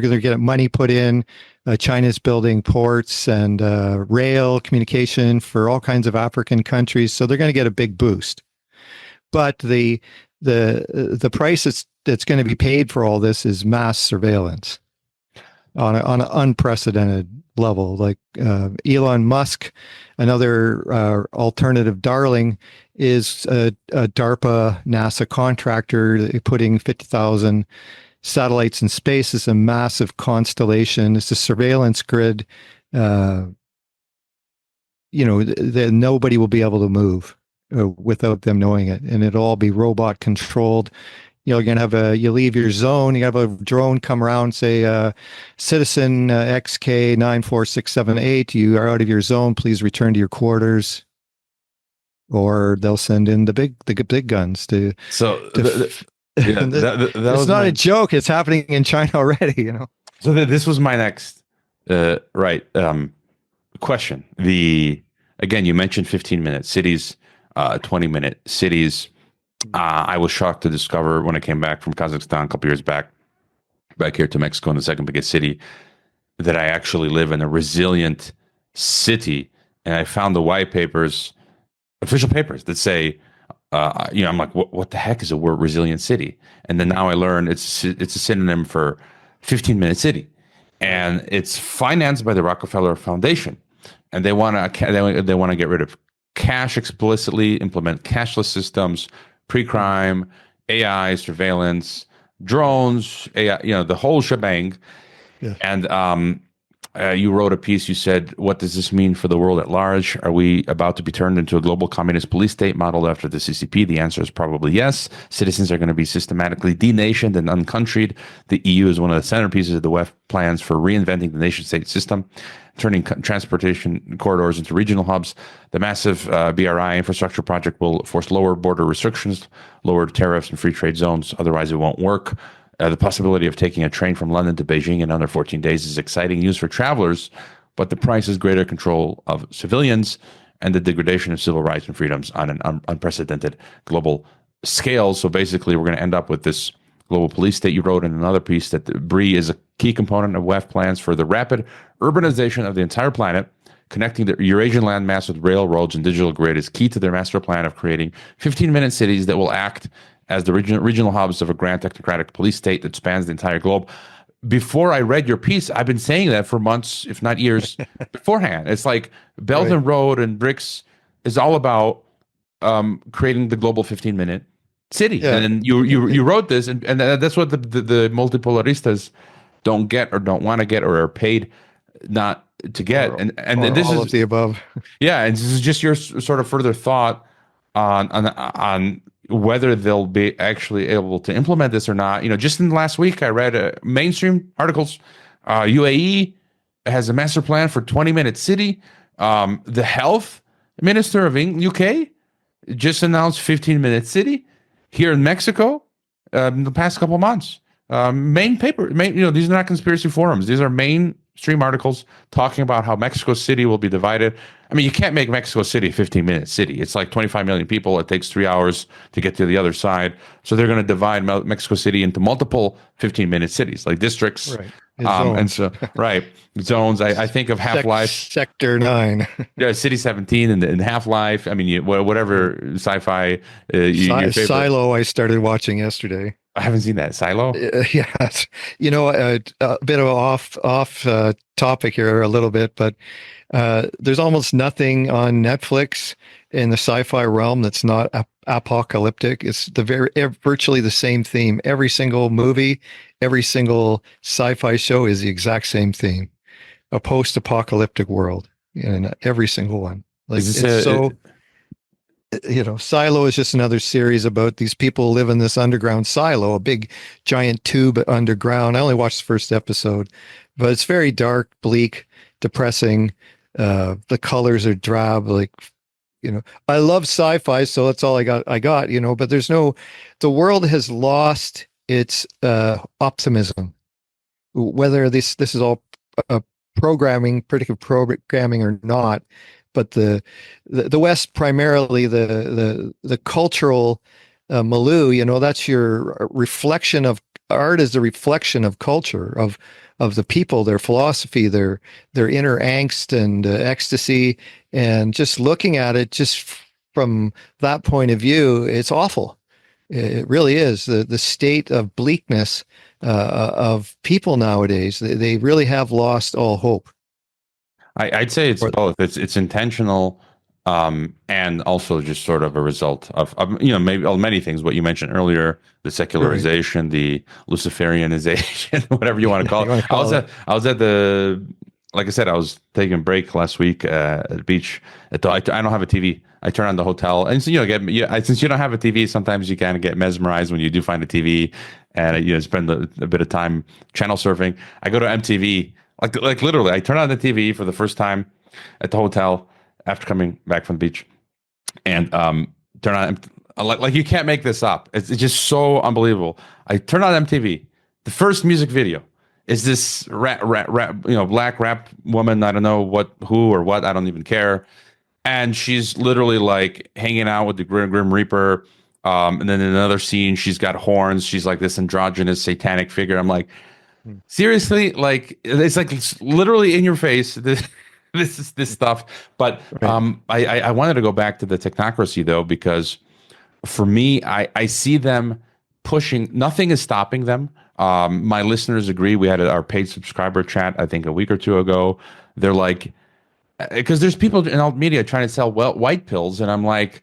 Speaker 2: going to get money put in. China's building ports and rail communication for all kinds of African countries, so they're going to get a big boost. But the price that's going to be paid for all this is mass surveillance on an unprecedented level. Like Elon Musk, another alternative darling, is a DARPA NASA contractor putting 50,000 satellites in space. Is a massive constellation. It's a surveillance grid. That nobody will be able to move without them knowing it, and it'll all be robot controlled. You're going to have you leave your zone, you have a drone come around, say, citizen XK94678, you are out of your zone, please return to your quarters. Or they'll send in the big guns to. So it's not a joke. It's happening in China already.
Speaker 1: So this was my next question. Again, you mentioned 15-minute cities, 20-minute cities. I was shocked to discover when I came back from Kazakhstan a couple years back here to Mexico in the second biggest city, that I actually live in a resilient city. And I found the white papers, official papers, that say, I'm like, what the heck is a word resilient city? And then now I learn it's a synonym for 15-minute city. And it's financed by the Rockefeller Foundation. And they want to get rid of cash explicitly, implement cashless systems, pre-crime, AI, surveillance, drones, AI, the whole shebang. Yeah. And you wrote a piece, you said, what does this mean for the world at large? Are we about to be turned into a global communist police state modeled after the CCP? The answer is probably yes. Citizens are going to be systematically denationed and uncountryed. The EU is one of the centerpieces of the WEF plans for reinventing the nation-state system, turning transportation corridors into regional hubs. The massive BRI infrastructure project will force lower border restrictions, lower tariffs and free trade zones. Otherwise, it won't work. The possibility of taking a train from London to Beijing in under 14 days is exciting news for travelers, but the price is greater control of civilians and the degradation of civil rights and freedoms on an unprecedented global scale. So basically, we're going to end up with this global police state. You wrote in another piece that the BRI is a key component of WEF plans for the rapid urbanization of the entire planet. Connecting the Eurasian landmass with railroads and digital grid is key to their master plan of creating 15-minute cities that will act as the regional hubs of a grand technocratic police state that spans the entire globe. before I read your piece, I've been saying that for months, if not years, beforehand. It's like Belt
Speaker 2: Right.
Speaker 1: and Road and BRICS is all about creating the global 15-minute city. And
Speaker 2: Yeah.
Speaker 1: then you wrote this, and that's what the multipolaristas don't get or don't want to get or are paid not to get. And
Speaker 2: Or
Speaker 1: this
Speaker 2: all
Speaker 1: is
Speaker 2: of the above.
Speaker 1: yeah, and this is just your sort of further thought on whether they'll be actually able to implement this or not. Just in the last week, I read mainstream articles. UAE has a master plan for 20-minute city. The health minister of UK just announced 15-minute city here in Mexico in the past couple of months. These are not conspiracy forums. These are mainstream articles talking about how Mexico City will be divided. I mean, you can't make Mexico City a 15-minute city. It's like 25 million people. It takes 3 hours to get to the other side. So they're going to divide Mexico City into multiple 15-minute cities, like districts.
Speaker 2: Right.
Speaker 1: And so, right, zones. I think of Half-Life.
Speaker 2: Sector 9.
Speaker 1: Yeah, City 17 and Half-Life. I mean, whatever sci-fi your favorite.
Speaker 2: Silo I started watching yesterday.
Speaker 1: I haven't seen that. Silo?
Speaker 2: Yes. A bit of off topic here a little bit, but there's almost nothing on Netflix in the sci-fi realm that's not apocalyptic. It's virtually the same theme. Every single movie, every single sci-fi show is the exact same theme. A post-apocalyptic world in every single one. Like Silo is just another series about these people who live in this underground silo, a big giant tube underground. I only watched the first episode, but it's very dark, bleak, depressing. The colors are drab, I love sci-fi, so that's all I got, but the world has lost its optimism. Whether this is all predictive programming or not, but the West, primarily the cultural milieu, that's your reflection of art, is the reflection of culture, of the people, their philosophy, their inner angst and ecstasy, and just looking at it just from that point of view, it's awful. It really is the state of bleakness of people nowadays. They really have lost all hope.
Speaker 1: I'd say it's both. It's intentional, and also just sort of a result of maybe many things. What you mentioned earlier, the secularization, the Luciferianization, whatever you want to call it. I was at the, like I said, I was taking a break last week at the beach. I don't have a TV. I turn on the hotel, and so since you don't have a TV, sometimes you kind of get mesmerized when you do find a TV, and spend a bit of time channel surfing. I go to MTV. Like literally, I turn on the TV for the first time at the hotel after coming back from the beach, and turn on like you can't make this up. It's just so unbelievable. I turn on MTV. The first music video is this rap, black rap woman. I don't know who or what. I don't even care. And she's literally like hanging out with the Grim Reaper. And then in another scene, she's got horns. She's like this androgynous satanic figure. I'm like, seriously, like it's literally in your face. This stuff. But I wanted to go back to the technocracy though, because for me, I see them pushing. Nothing is stopping them. My listeners agree. We had our paid subscriber chat, I think, a week or two ago. They're like, because there's people in alt media trying to sell white pills, and I'm like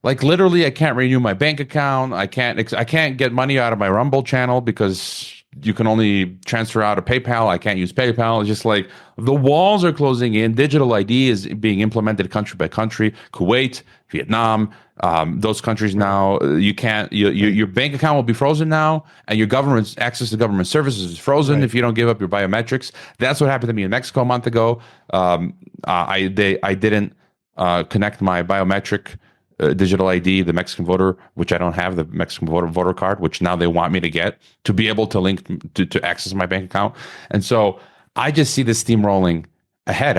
Speaker 1: literally, I can't renew my bank account. I can't get money out of my Rumble channel because you can only transfer out of PayPal. I can't use PayPal. It's just like the walls are closing in. Digital ID is being implemented country by country. Kuwait, Vietnam, those countries now, you can't. Your bank account will be frozen now, and your government's access to government services is frozen if you don't give up your biometrics. That's what happened to me in Mexico a month ago. I didn't connect my biometric digital ID, the Mexican voter, which I don't have, the Mexican voter card, which now they want me to get to be able to link to access my bank account. And so I just see this steamrolling ahead.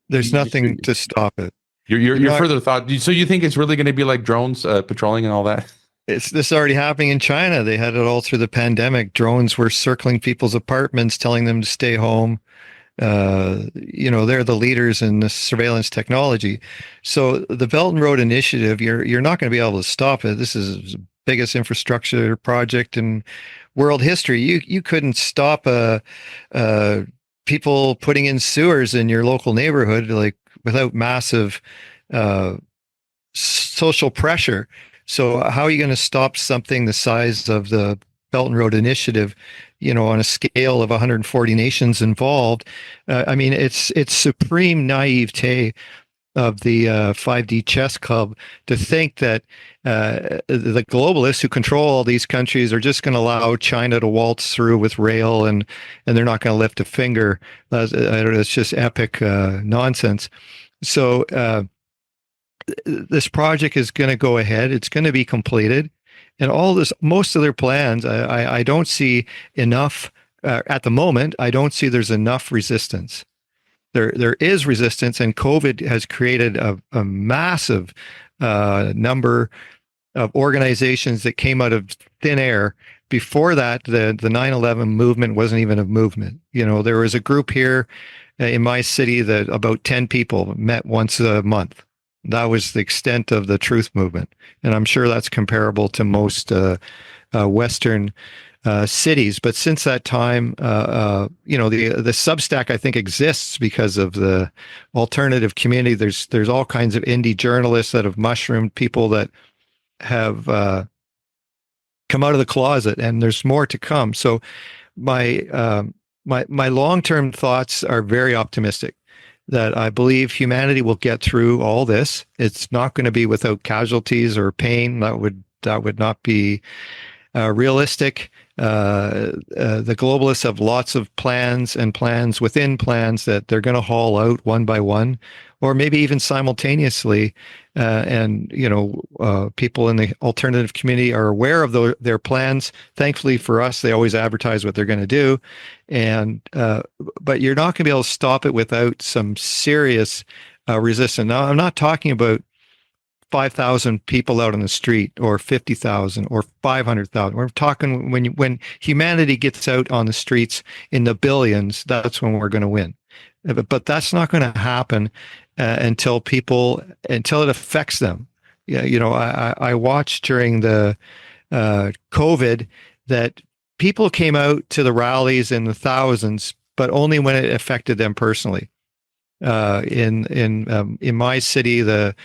Speaker 2: There's nothing to stop it.
Speaker 1: Your further thought. So you think it's really going to be like drones patrolling and all that?
Speaker 2: This is already happening in China. They had it all through the pandemic. Drones were circling people's apartments, telling them to stay home. They're the leaders in this surveillance technology. So the Belt and Road Initiative, you're not going to be able to stop it. This is biggest infrastructure project in world history. You couldn't stop people putting in sewers in your local neighborhood like without massive uh, social pressure. So how are you going to stop something the size of the Belt and Road Initiative, on a scale of 140 nations involved? I mean, it's supreme naivete of the 5D chess club to think that the globalists who control all these countries are just going to allow China to waltz through with rail and they're not going to lift a finger. It's just epic nonsense. So this project is going to go ahead. It's going to be completed. And most of their plans, I don't see enough at the moment. I don't see there's enough resistance. There is resistance, and COVID has created a massive number of organizations that came out of thin air. Before that, the 9/11 movement wasn't even a movement. There was a group here in my city that about 10 people met once a month. That was the extent of the truth movement. And I'm sure that's comparable to most Western cities. But since that time, the Substack, I think, exists because of the alternative community. There's all kinds of indie journalists that have mushroomed, people that have come out of the closet, and there's more to come. So my long-term thoughts are very optimistic, that I believe humanity will get through all this. It's not going to be without casualties or pain. That would not be realistic. The globalists have lots of plans and plans within plans that they're going to haul out one by one, or maybe even simultaneously. People in the alternative community are aware of their plans. Thankfully for us, they always advertise what they're going to do. But you're not going to be able to stop it without some serious resistance. Now, I'm not talking about 5,000 people out on the street, or 50,000, or 500,000. We're talking when humanity gets out on the streets in the billions, that's when we're going to win. But that's not going to happen until it affects them. Yeah, I watched during the COVID that people came out to the rallies in the thousands, but only when it affected them personally. In my city, the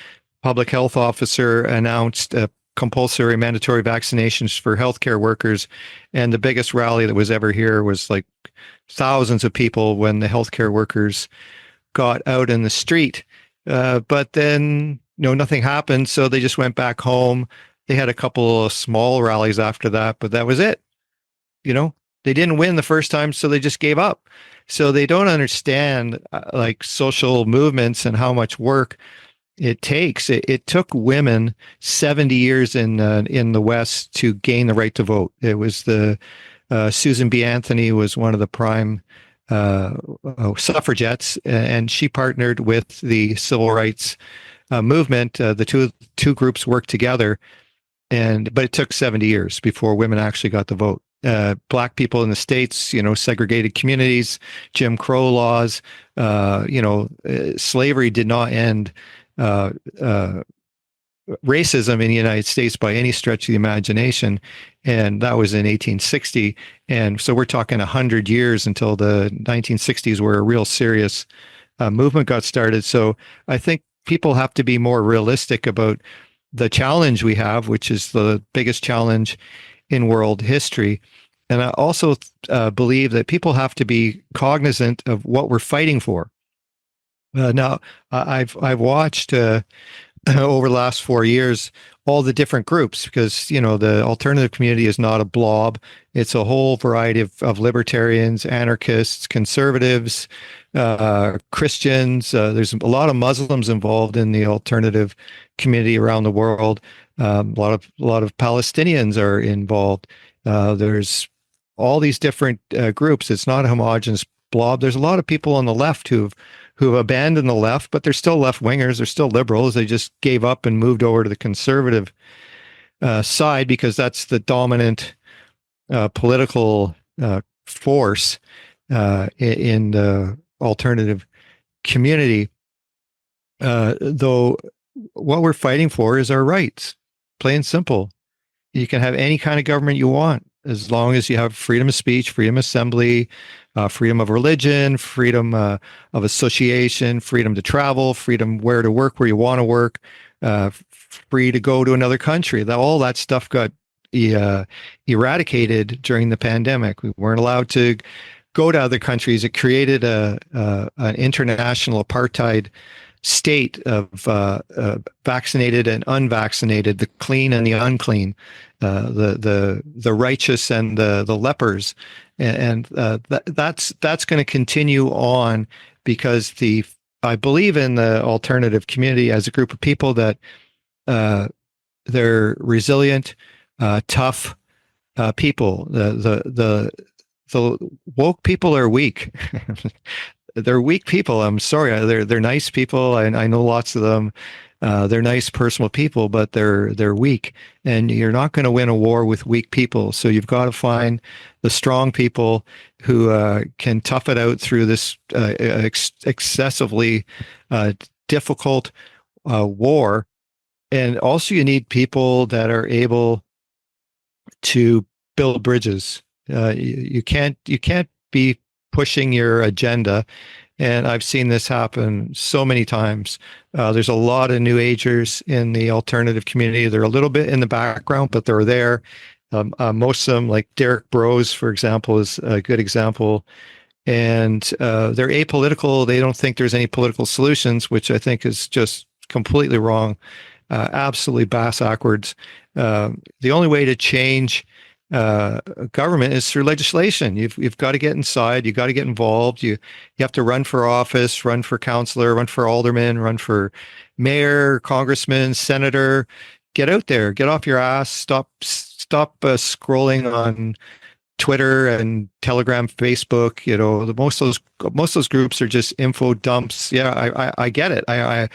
Speaker 2: public health officer announced compulsory mandatory vaccinations for healthcare workers, and the biggest rally that was ever here was like thousands of people when the healthcare workers got out in the street. But then, nothing happened, so they just went back home. They had a couple of small rallies after that, but that was it. They didn't win the first time, so they just gave up. So they don't understand like social movements and how much work it takes. It took women 70 years in the West to gain the right to vote. It was Susan B. Anthony was one of the prime suffragettes, and she partnered with the civil rights movement. The two groups worked together, but it took 70 years before women actually got the vote. Black people in the States, segregated communities, Jim Crow laws, slavery did not end racism in the United States by any stretch of the imagination. And that was in 1860. And so we're talking 100 years until the 1960s, where a real serious movement got started. So I think people have to be more realistic about the challenge we have, which is the biggest challenge in world history. And I also believe that people have to be cognizant of what we're fighting for. Now, I've watched over the last 4 years all the different groups, because the alternative community is not a blob. It's a whole variety of libertarians, anarchists, conservatives, Christians. There's a lot of Muslims involved in the alternative community around the world. A lot of Palestinians are involved. There's all these different groups. It's not a homogenous blob. There's a lot of people on the left who've abandoned the left, but they're still left-wingers. They're still liberals. They just gave up and moved over to the conservative side because that's the dominant political force in the alternative community. Though what we're fighting for is our rights, plain and simple. You can have any kind of government you want as long as you have freedom of speech, freedom of assembly, freedom of religion, freedom of association, freedom to travel, freedom where to work, where you want to work, free to go to another country. All that stuff got eradicated during the pandemic. We weren't allowed to go to other countries. It created an international apartheid state of vaccinated and unvaccinated, the clean and the unclean, the righteous and the lepers, and that's going to continue on because I believe in the alternative community as a group of people that they're resilient, tough people. The woke people are weak. They're weak people. I'm sorry. They're nice people. I know lots of them. They're nice, personal people, but they're weak. And you're not going to win a war with weak people. So you've got to find the strong people who can tough it out through this excessively difficult war. And also, you need people that are able to build bridges. You can't be pushing your agenda. And I've seen this happen so many times. There's a lot of New Agers in the alternative community. They're a little bit in the background, but they're there. Most of them, like Derek Bros, for example, is a good example. And they're apolitical. They don't think there's any political solutions, which I think is just completely wrong. Absolutely backwards. The only way to change government is through legislation. You've got to get inside. You got to get involved. You have to run for office, run for councillor, run for alderman, run for mayor, congressman, senator. Get out there. Get off your ass. Stop scrolling on Twitter and Telegram, Facebook. Most of those groups are just info dumps. Yeah, I get it. I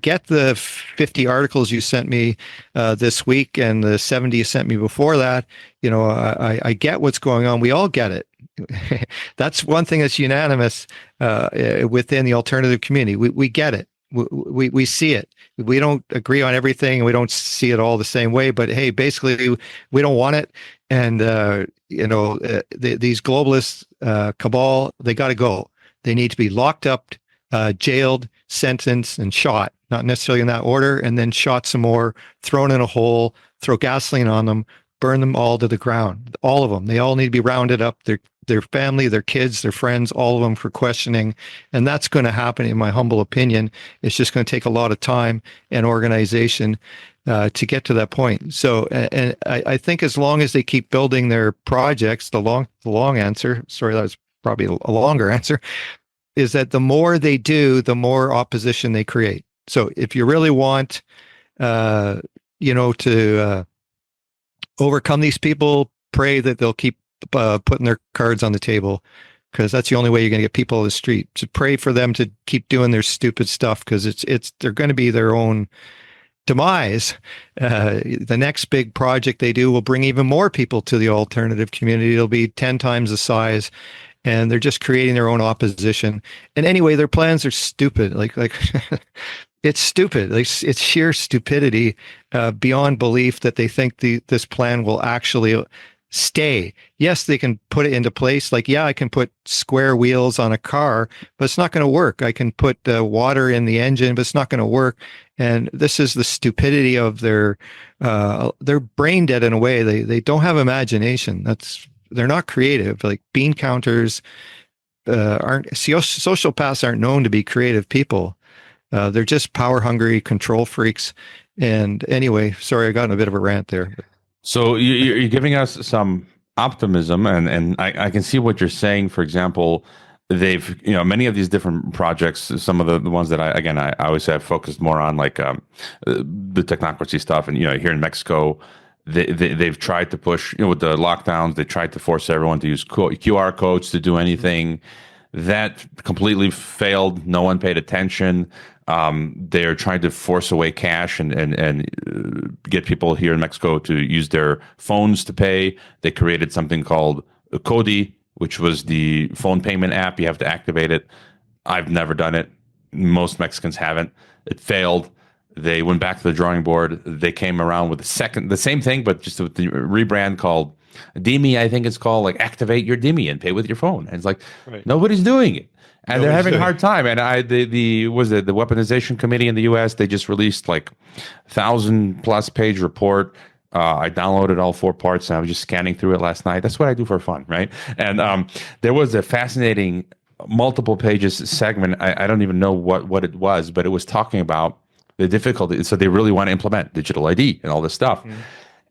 Speaker 2: get the 50 articles you sent me this week and the 70 you sent me before that. I get what's going on. We all get it. That's one thing that's unanimous within the alternative community. We get it. We see it. We don't agree on everything, and we don't see it all the same way. But hey, basically, we don't want it. And these globalist cabal, they got to go. They need to be locked up, jailed, sentenced, and shot. Not necessarily in that order, and then shot some more, thrown in a hole, throw gasoline on them, burn them all to the ground. All of them. They all need to be rounded up. Their family, their kids, their friends, all of them for questioning. And that's going to happen, in my humble opinion. It's just going to take a lot of time and organization to get to that point. So, and I think as long as they keep building their projects, the long answer, sorry, that was probably a longer answer, is that the more they do, the more opposition they create. So if you really want, to overcome these people, pray that they'll keep putting their cards on the table, because that's the only way you're going to get people on the street. So pray for them to keep doing their stupid stuff, because they're going to be their own demise. The next big project they do will bring even more people to the alternative community. It'll be 10 times the size, and they're just creating their own opposition. And anyway, their plans are stupid. Like it's stupid. It's sheer stupidity beyond belief that they think this plan will actually stay. Yes, they can put it into place. Like, yeah, I can put square wheels on a car, but it's not going to work. I can put water in the engine, but it's not going to work. And this is the stupidity of they're brain dead in a way. They don't have imagination. They're not creative. Like bean counters sociopaths aren't known to be creative people. They're just power hungry control freaks. And anyway, sorry, I got in a bit of a rant there.
Speaker 1: So you're giving us some optimism, and I can see what you're saying. For example, they've, many of these different projects, some of the ones that I always have focused more on, like the technocracy stuff. And, here in Mexico, they've tried to push, with the lockdowns, they tried to force everyone to use QR codes to do anything. That completely failed. No one paid attention. They're trying to force away cash and get people here in Mexico to use their phones to pay. They created something called Cody, which was the phone payment app. You have to activate it. I've never done it. Most Mexicans haven't. It failed. They went back to the drawing board. They came around with the same thing, but just with the rebrand called Demi, I think it's called, like activate your Demi and pay with your phone. And it's like
Speaker 2: Right.
Speaker 1: nobody's doing it, and they're
Speaker 2: Nobody's
Speaker 1: having a
Speaker 2: doing
Speaker 1: hard time. And the weaponization committee in the U.S. They just released like 1,000+ page report. I downloaded all 4 parts and I was just scanning through it last night. That's what I do for fun, right? And there was a fascinating multiple pages segment. I don't even know what it was, but it was talking about the difficulty. So they really want to implement digital ID and all this stuff.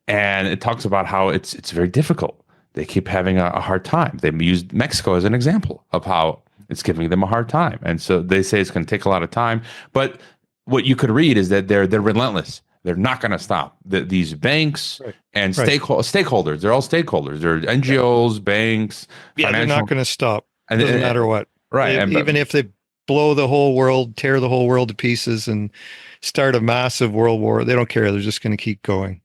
Speaker 1: And it talks about how it's very difficult. They keep having a hard time. They used Mexico as an example of how it's giving them a hard time. And so they say it's going to take a lot of time. But what you could read is that they're relentless. They're not going to stop. These banks and stakeholders, they're all stakeholders. They're NGOs, banks,
Speaker 2: yeah, they're not going to stop.
Speaker 1: And
Speaker 2: doesn't matter what.
Speaker 1: Right.
Speaker 2: Even if they blow the whole world, tear the whole world to pieces and start a massive world war, they don't care. They're just going to keep going.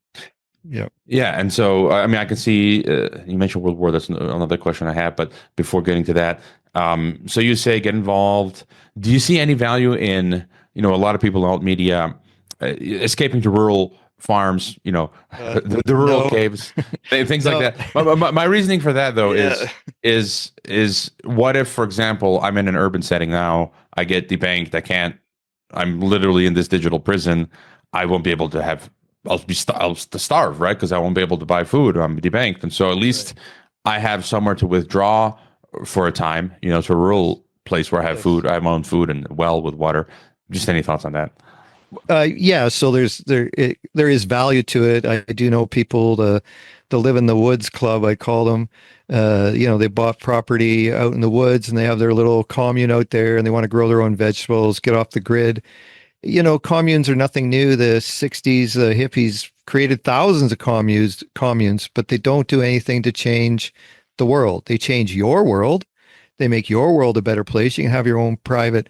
Speaker 2: Yeah.
Speaker 1: Yeah. And so, I mean, I can see, you mentioned World War. That's another question I have. But before getting to that, so you say get involved. Do you see any value in, a lot of people in alt media escaping to rural farms, the rural caves, things like that. My reasoning for that, though, is what if, for example, I'm in an urban setting now, I get debanked, I'm literally in this digital prison, I won't be able to have, I'll starve, right? Because I won't be able to buy food, I'm debanked. And so at least I have somewhere to withdraw for a time, to a rural place where I have food, I have my own food and well with water. Just any thoughts on that?
Speaker 2: Yeah, so there is value to it. I do know people, the Live in the Woods Club, I call them. They bought property out in the woods and they have their little commune out there and they want to grow their own vegetables, get off the grid. Communes are nothing new. The 60s, the hippies created thousands of communes, but they don't do anything to change the world. They change your world. They make your world a better place. You can have your own private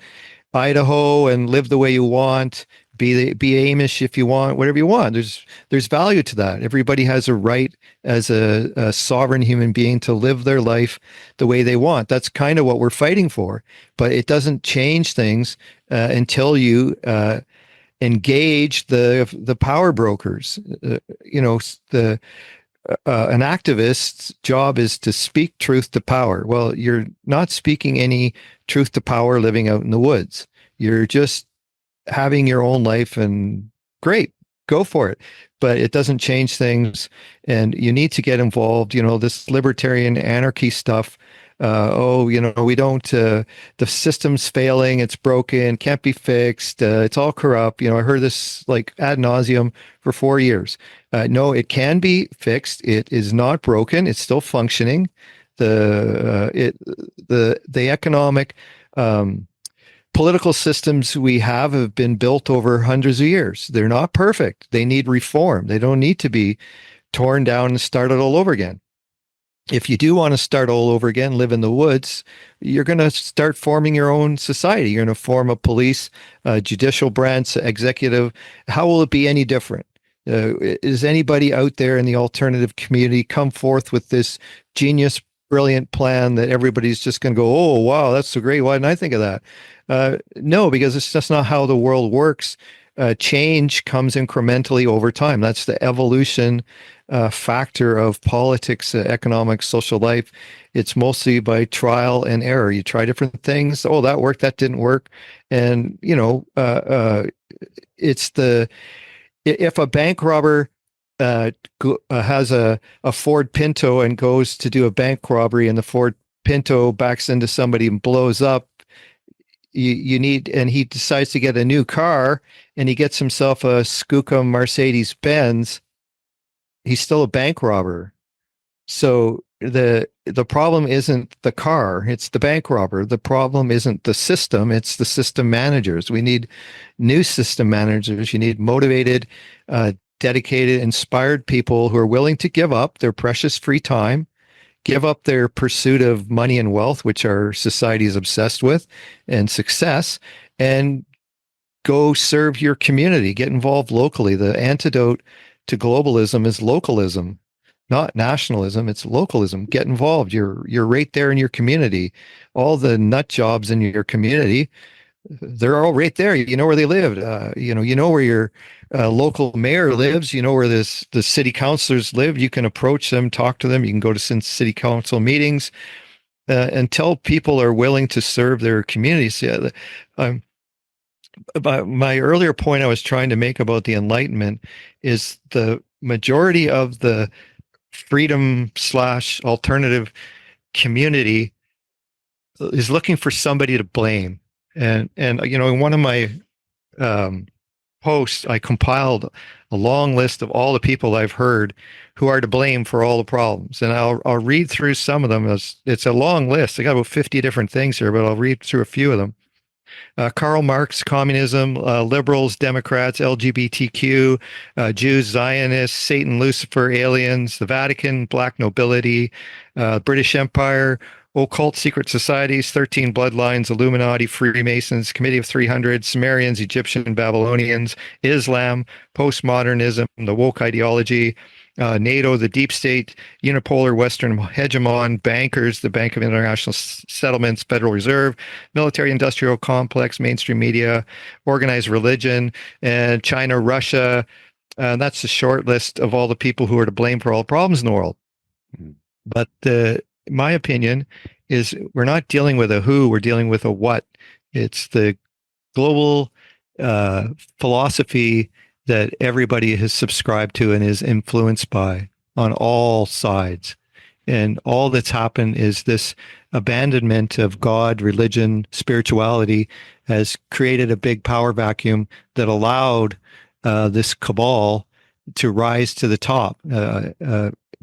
Speaker 2: Idaho and live the way you want. Be Amish if you want, whatever you want. There's value to that. Everybody has a right as a sovereign human being to live their life the way they want. That's kind of what we're fighting for. But it doesn't change things until you engage the power brokers. An activist's job is to speak truth to power. Well, you're not speaking any truth to power living out in the woods. You're just having your own life, and great, go for it. But it doesn't change things, and you need to get involved. This libertarian anarchy stuff. We don't, the system's failing, it's broken, can't be fixed, it's all corrupt. I heard this like ad nauseum for 4 years. No, it can be fixed. It is not broken. It's still functioning. The economic, political systems we have been built over hundreds of years. They're not perfect. They need reform. They don't need to be torn down and started all over again. If you do want to start all over again, live in the woods, you're going to start forming your own society. You're going to form a police, judicial branch, executive. How will it be any different? Is anybody out there in the alternative community come forth with this genius, brilliant plan that everybody's just going to go, oh, wow, that's so great. Why didn't I think of that? No, because it's just not how the world works. Change comes incrementally over time. That's the evolution factor of politics, economics, social life. It's mostly by trial and error. You try different things. Oh, that worked. That didn't work. And, if a bank robber has a Ford Pinto and goes to do a bank robbery and the Ford Pinto backs into somebody and blows up, and he decides to get a new car and he gets himself a Skookum Mercedes Benz, he's still a bank robber. So the problem isn't the car, it's the bank robber. The problem isn't the system, it's the system managers. We need new system managers. You need motivated, dedicated, inspired people who are willing to give up their precious free time, give up their pursuit of money and wealth, which our society is obsessed with, and success, and go serve your community, get involved locally. The antidote to globalism is localism, not nationalism. It's localism. Get involved. You're right there in your community. All the nut jobs in your community They're all right there. You know where they lived. You know where your local mayor lives. You know where the city councilors live. You can approach them, talk to them. You can go to city council meetings until people are willing to serve their communities. Yeah, um, but my earlier point I was trying to make about the Enlightenment is the majority of the freedom slash alternative community is looking for somebody to blame. And in one of my um, posts, I compiled a long list of all the people I've heard who are to blame for all the problems. And I'll read through some of them. It's a long list. I got about 50 different things here, but I'll read through a few of them. Karl Marx, communism, liberals, Democrats, LGBTQ, Jews, Zionists, Satan, Lucifer, aliens, the Vatican, black nobility, British Empire, occult secret societies, 13 bloodlines, Illuminati, Freemasons, Committee of 300, Sumerians, Egyptian, Babylonians, Islam, postmodernism, the woke ideology, NATO, the deep state, unipolar Western hegemon, bankers, the Bank of International Settlements, Federal Reserve, military industrial complex, mainstream media, organized religion, and China, Russia. That's a short list of all the people who are to blame for all problems in the world. Mm-hmm. But my opinion is we're not dealing with a who, we're dealing with a what. It's the global philosophy that everybody has subscribed to and is influenced by on all sides. And all that's happened is this abandonment of God, religion, spirituality has created a big power vacuum that allowed this cabal to rise to the top.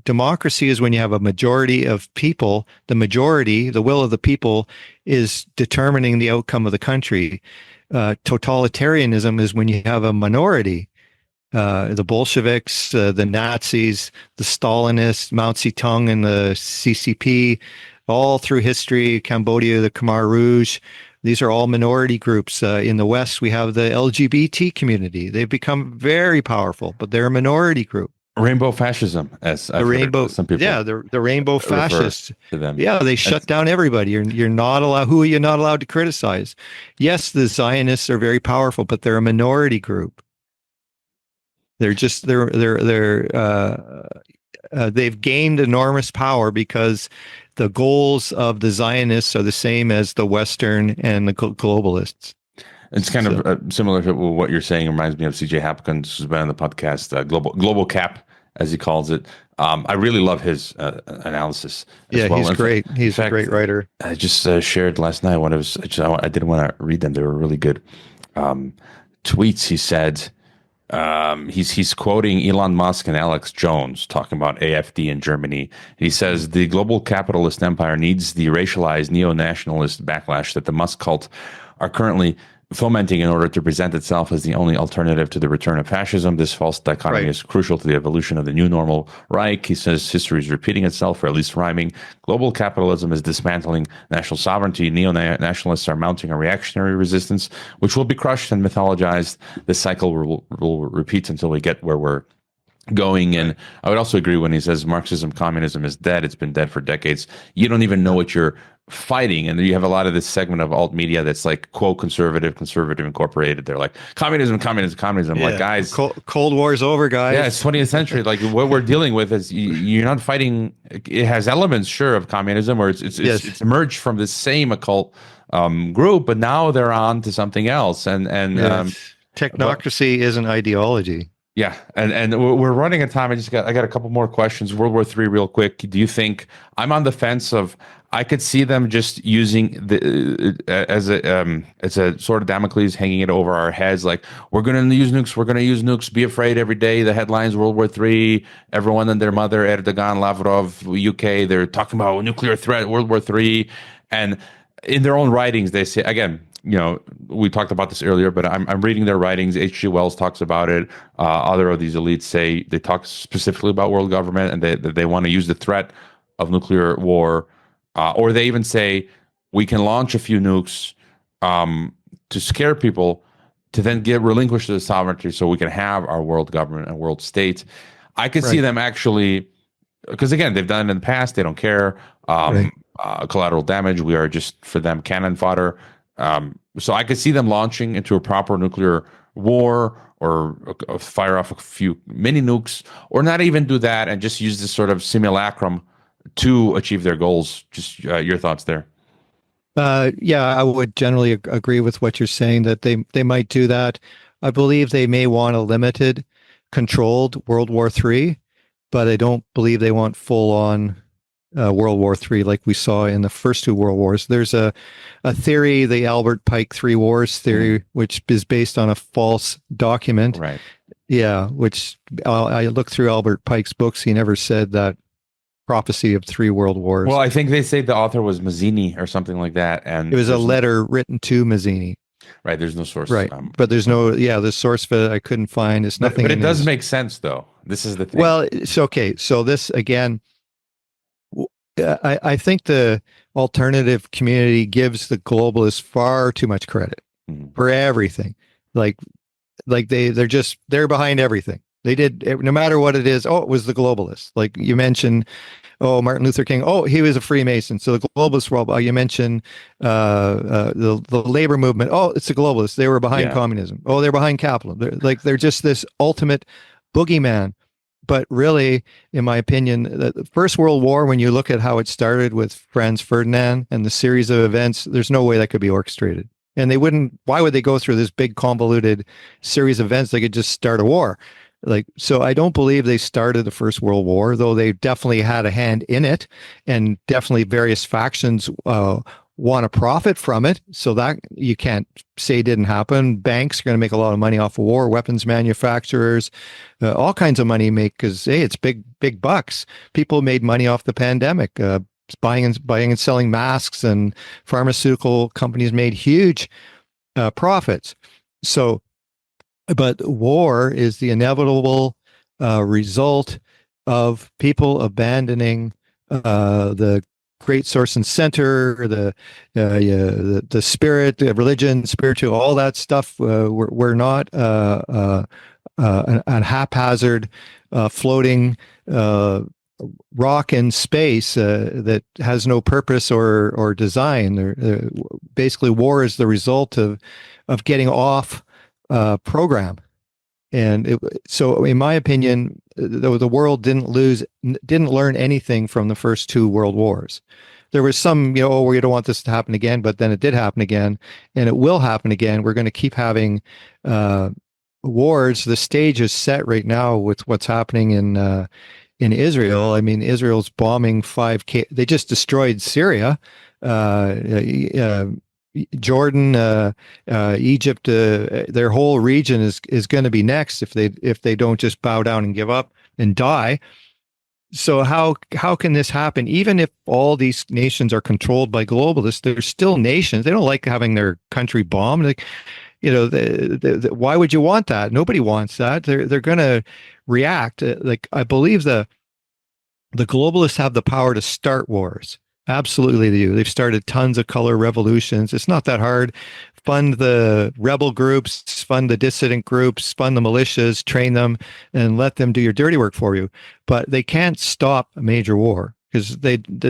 Speaker 2: Democracy is when you have a majority of people. The majority, the will of the people, is determining the outcome of the country. Totalitarianism is when you have a minority. The Bolsheviks, the Nazis, the Stalinists, Mao Zedong and the CCP, all through history, Cambodia, the Khmer Rouge, these are all minority groups. In the West, we have the LGBT community. They've become very powerful, but they're a minority group.
Speaker 1: Rainbow fascism, as I've heard some people.
Speaker 2: Yeah, the rainbow fascists.
Speaker 1: To them.
Speaker 2: Yeah, they shut down everybody. You're not allowed. Who are you not allowed to criticize? Yes, the Zionists are very powerful, but they're a minority group. They've gained enormous power because the goals of the Zionists are the same as the Western and the globalists.
Speaker 1: It's kind of similar to what you're saying. It reminds me of CJ Hapkins, who's been on the podcast, Global Cap, as he calls it. I really love his analysis.
Speaker 2: Yeah, well. He's great. He's a great writer.
Speaker 1: I just shared last night one of his. I didn't want to read them. They were really good tweets. He said. He's quoting Elon Musk and Alex Jones talking about AfD in Germany. He says the global capitalist empire needs the racialized neo-nationalist backlash that the Musk cult are currently fomenting in order to present itself as the only alternative to the return of fascism. This false dichotomy is crucial to the evolution of the new normal Reich. He says history is repeating itself, or at least rhyming. Global capitalism is dismantling national sovereignty. Neo-nationalists are mounting a reactionary resistance, which will be crushed and mythologized. This cycle will repeat until we get where we're going. And I would also agree when he says Marxism, communism is dead. It's been dead for decades. You don't even know what you're fighting. And you have a lot of this segment of alt media that's like, quote, conservative incorporated. They're like, communism. I'm like, guys,
Speaker 2: Cold War's over, guys.
Speaker 1: Yeah, it's 20th century. Like what we're dealing with is you're not fighting. It has elements, sure, of communism, or it's emerged from the same occult group, but now they're on to something else. And
Speaker 2: technocracy is an ideology.
Speaker 1: Yeah, and we're running out of time. I got a couple more questions. World War III, real quick. Do you think I'm on the fence of? I could see them just using as a sort of Damocles hanging it over our heads. Like we're going to use nukes. We're going to use nukes. Be afraid every day. The headlines: World War III. Everyone and their mother, Erdogan, Lavrov, UK. They're talking about nuclear threat, World War III, and in their own writings, they say again. You know, we talked about this earlier, but I'm reading their writings. H.G. Wells talks about it. Other of these elites say they talk specifically about world government and they want to use the threat of nuclear war, or they even say we can launch a few nukes to scare people to then relinquish the sovereignty so we can have our world government and world state. I could see them actually, because again, they've done it in the past. They don't care. Collateral damage. We are just for them cannon fodder. So I could see them launching into a proper nuclear war, or fire off a few mini nukes, or not even do that and just use this sort of simulacrum to achieve their goals. Just your thoughts there.
Speaker 2: Yeah, I would generally agree with what you're saying that they might do that. I believe they may want a limited, controlled World War III, but I don't believe they want full on World War III like we saw in the first two World Wars. There's a theory, the Albert Pike Three Wars theory, which is based on a false document.
Speaker 1: Right.
Speaker 2: Yeah, which I looked through Albert Pike's books. He never said that prophecy of three world wars.
Speaker 1: Well, I think they say the author was Mazzini or something like that, and
Speaker 2: It was a letter written to Mazzini.
Speaker 1: Right. There's no source.
Speaker 2: Right. But there's no, the source for it I couldn't find. It's nothing.
Speaker 1: But it does make sense, though. This is the thing.
Speaker 2: Well, it's okay. So this, again, I think the alternative community gives the globalists far too much credit for everything. Like they're behind everything. They did, no matter what it is. Oh, it was the globalists. Like you mentioned, Martin Luther King. Oh, he was a Freemason. So the globalist world. You mentioned the labor movement. Oh, it's the globalists. They were behind communism. Oh, they're behind capitalism. They're just this ultimate boogeyman. But really, in my opinion, the First World War, when you look at how it started with Franz Ferdinand and the series of events, there's no way that could be orchestrated. And they wouldn't. Why would they go through this big convoluted series of events? They could just start a war. So I don't believe they started the First World War, though they definitely had a hand in it, and definitely various factions want to profit from it. So that you can't say didn't happen. Banks are going to make a lot of money off of war, weapons manufacturers, all kinds of money make, because hey, it's big bucks. People made money off the pandemic, buying and selling masks, and pharmaceutical companies made huge profits. So. But war is the inevitable result of people abandoning the great source and center, the spirit, the religion, spiritual, all that stuff. We're not a haphazard floating rock in space that has no purpose or design. Basically, war is the result of getting off program. And so in my opinion, the world didn't learn anything from the first two world wars. There was some, we don't want this to happen again, but then it did happen again, and it will happen again. We're going to keep having wars. The stage is set right now with what's happening in Israel. I mean, Israel's bombing 5K. They just destroyed Syria. Jordan, Egypt, their whole region is going to be next if they don't just bow down and give up and die. So how can this happen? Even if all these nations are controlled by globalists, they're still nations. They don't like having their country bombed. Like, why would you want that? Nobody wants that. They're going to react. Like, I believe the globalists have the power to start wars. Absolutely, they do. They've started tons of color revolutions. It's not that hard. Fund the rebel groups, fund the dissident groups, fund the militias, train them, and let them do your dirty work for you. But they can't stop a major war because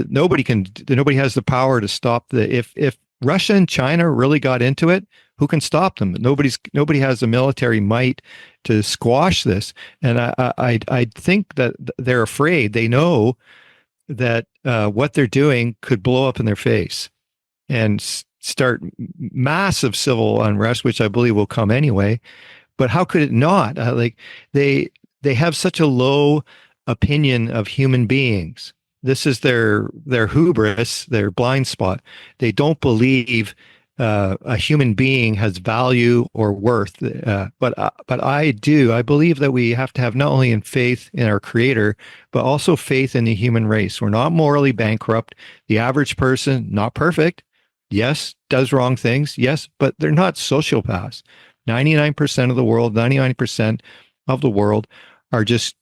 Speaker 2: nobody has the power to stop if Russia and China really got into it, who can stop them? Nobody has the military might to squash this. And I think that they're afraid. They know that what they're doing could blow up in their face and start massive civil unrest, which I believe will come anyway. But how could it not? They have such a low opinion of human beings. This is their hubris, their blind spot. They don't believe a human being has value or worth. But I do. I believe that we have to have not only in faith in our Creator, but also faith in the human race. We're not morally bankrupt. The average person, not perfect. Yes, does wrong things. Yes, but they're not sociopaths. 99% of the world, 99% of the world are just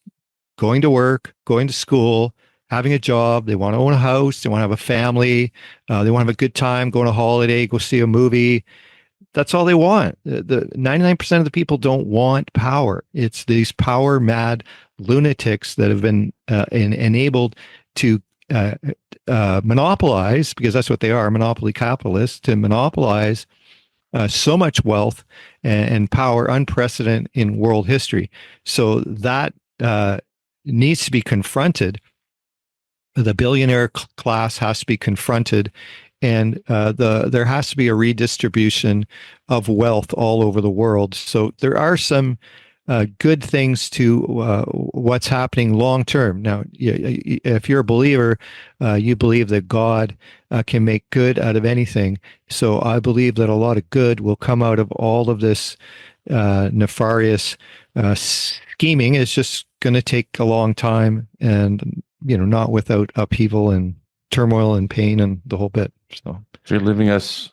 Speaker 2: going to work, going to school, having a job. They want to own a house. They want to have a family. They want to have a good time, go on a holiday, go see a movie. That's all they want. The 99% of the people don't want power. It's these power mad lunatics that have been enabled to monopolize, because that's what they are, monopoly capitalists, to monopolize so much wealth and power unprecedented in world history. So that needs to be confronted. The billionaire class has to be confronted, and there has to be a redistribution of wealth all over the world. So there are some good things to what's happening long term. Now, if you're a believer, you believe that God can make good out of anything. So I believe that a lot of good will come out of all of this nefarious scheming. It's just going to take a long time, and not without upheaval and turmoil and pain and the whole bit. So
Speaker 1: you're leaving us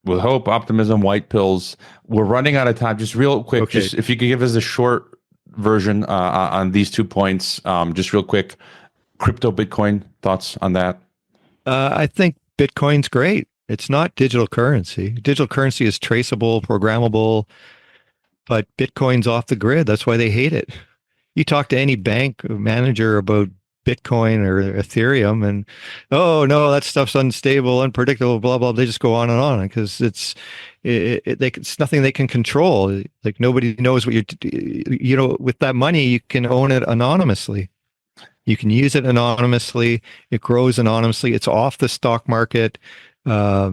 Speaker 1: with hope, optimism, white pills. We're running out of time. Just real quick,
Speaker 2: okay.
Speaker 1: Just if you could give us a short version on these 2 points, just real quick. Crypto, Bitcoin, thoughts on that?
Speaker 2: I think Bitcoin's great. It's not digital currency. Digital currency is traceable, programmable, but Bitcoin's off the grid. That's why they hate it. You talk to any bank manager about Bitcoin or Ethereum, and oh no, that stuff's unstable, unpredictable, blah blah. They just go on and on because it's nothing they can control. Like nobody knows what with that money you can own it anonymously. You can use it anonymously. It grows anonymously. It's off the stock market. I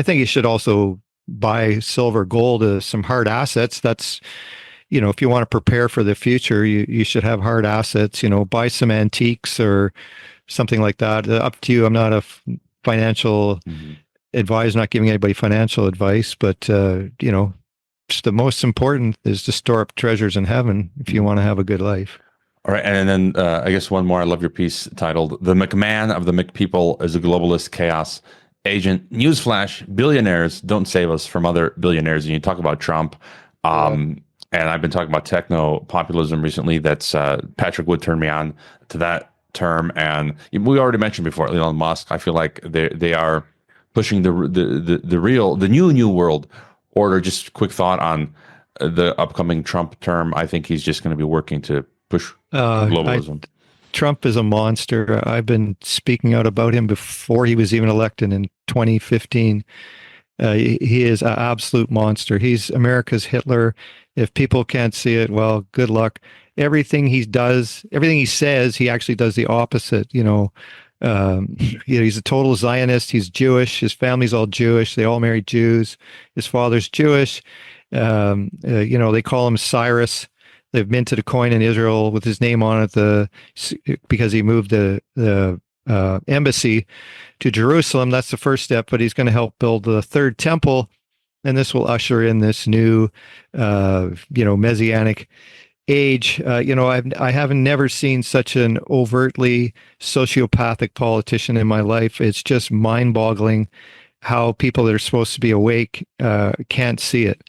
Speaker 2: think you should also buy silver, gold, some hard assets. That's if you want to prepare for the future, you should have hard assets, buy some antiques or something like that. Up to you. I'm not a financial advisor, not giving anybody financial advice, but, just the most important is to store up treasures in heaven if you want to have a good life.
Speaker 1: All right. And then I guess one more. I love your piece titled "The McMahon of the McPeople is a Globalist Chaos Agent." Newsflash, billionaires don't save us from other billionaires. And you talk about Trump. And I've been talking about techno-populism recently. That's Patrick Wood turned me on to that term. And we already mentioned before, Elon Musk. I feel like they are pushing the new world order. Just quick thought on the upcoming Trump term. I think he's just going to be working to push globalism.
Speaker 2: Trump is a monster. I've been speaking out about him before he was even elected in 2015. He is an absolute monster. He's America's Hitler. If people can't see it, well, good luck. Everything he says, he actually does the opposite. He's a total Zionist. He's Jewish. His family's all Jewish. They all marry Jews. His father's Jewish. They call him Cyrus. They've minted a coin in Israel with his name on it because he moved the embassy to Jerusalem. That's the first step, but he's going to help build the third temple, and this will usher in this new, messianic age. I haven't never seen such an overtly sociopathic politician in my life. It's just mind-boggling how people that are supposed to be awake can't see it.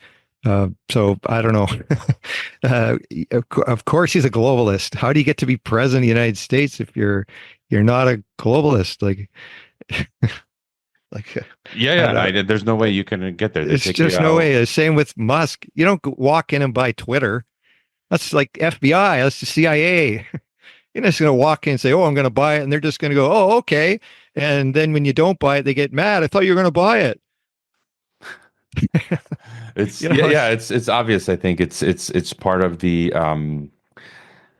Speaker 2: So I don't know. Of course, he's a globalist. How do you get to be president of the United States if you're not a globalist?
Speaker 1: There's no way you can get there.
Speaker 2: There's just no way. Same with Musk. You don't walk in and buy Twitter. That's like FBI. That's the CIA. You're just going to walk in and say, "Oh, I'm going to buy it," and they're just going to go, "Oh, okay." And then when you don't buy it, they get mad. I thought you were going to buy it.
Speaker 1: It's obvious. I think it's part of the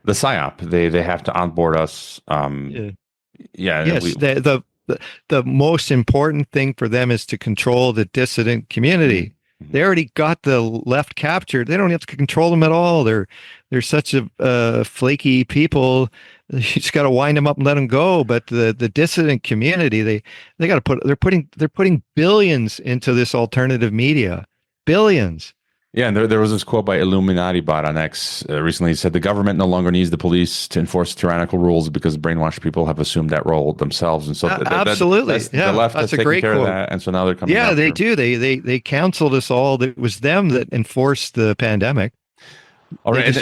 Speaker 1: psyop. They have to onboard us.
Speaker 2: Yes. The most important thing for them is to control the dissident community. They already got the left captured. They don't have to control them at all. They're such a flaky people. You just got to wind them up and let them go. But the dissident community, they got to they're putting billions into this alternative media, billions.
Speaker 1: Yeah, and there was this quote by Illuminati bot on X recently. He said the government no longer needs the police to enforce tyrannical rules because brainwashed people have assumed that role themselves. And so
Speaker 2: absolutely,
Speaker 1: the left has taken care of that, and so now they're coming.
Speaker 2: Yeah, they do. They counseled us all. It was them that enforced the pandemic.
Speaker 1: All right.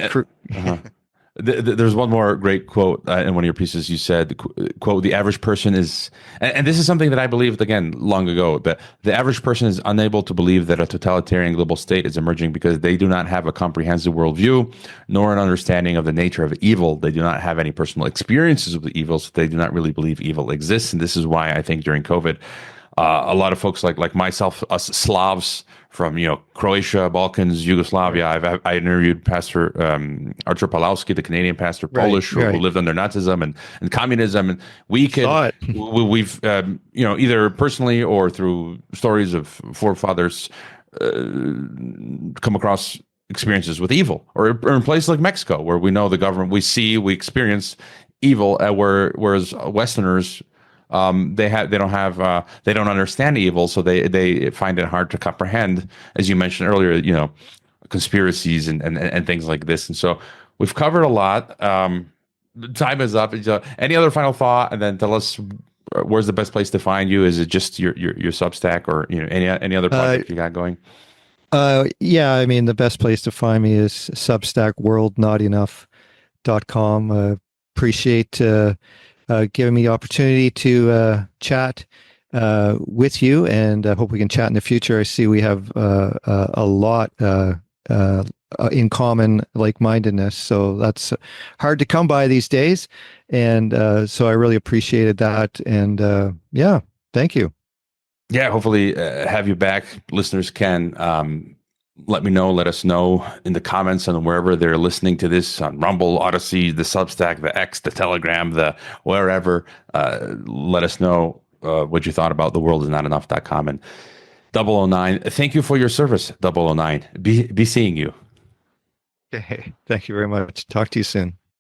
Speaker 1: There's one more great quote in one of your pieces. You said, "quote The average person is," and this is something that I believed again long ago. That the average person is unable to believe that a totalitarian global state is emerging because they do not have a comprehensive worldview, nor an understanding of the nature of evil. They do not have any personal experiences with the evil, so they do not really believe evil exists. And this is why I think during COVID, a lot of folks like myself, us Slavs from Croatia, Balkans, Yugoslavia. I interviewed Pastor Archer Palowski, the Canadian pastor, Polish, who lived under Nazism and communism, and we've either personally or through stories of forefathers come across experiences with evil, or in places like Mexico, where we know the government, we experience evil, whereas Westerners. They don't understand evil, so they find it hard to comprehend, as you mentioned earlier, conspiracies and things like this. And so we've covered a lot. Time is up. Any other final thought, and then tell us where's the best place to find you? Is it just your Substack, or any other project you got going?
Speaker 2: Yeah, I mean, the best place to find me is Substack, worldnotenough.com. Appreciate giving me the opportunity to chat with you, and I hope we can chat in the future. I see we have a lot in common, like-mindedness, so that's hard to come by these days, and so I really appreciated that, and yeah, thank you.
Speaker 1: Yeah, hopefully have you back. Listeners can let us know in the comments and wherever they're listening to this, on Rumble, Odyssey, the Substack, the X, the Telegram, the wherever. Let us know what you thought about theworldisnoteenough.com. And 009, thank you for your service, 009. Be seeing you.
Speaker 2: Okay, thank you very much. Talk to you soon.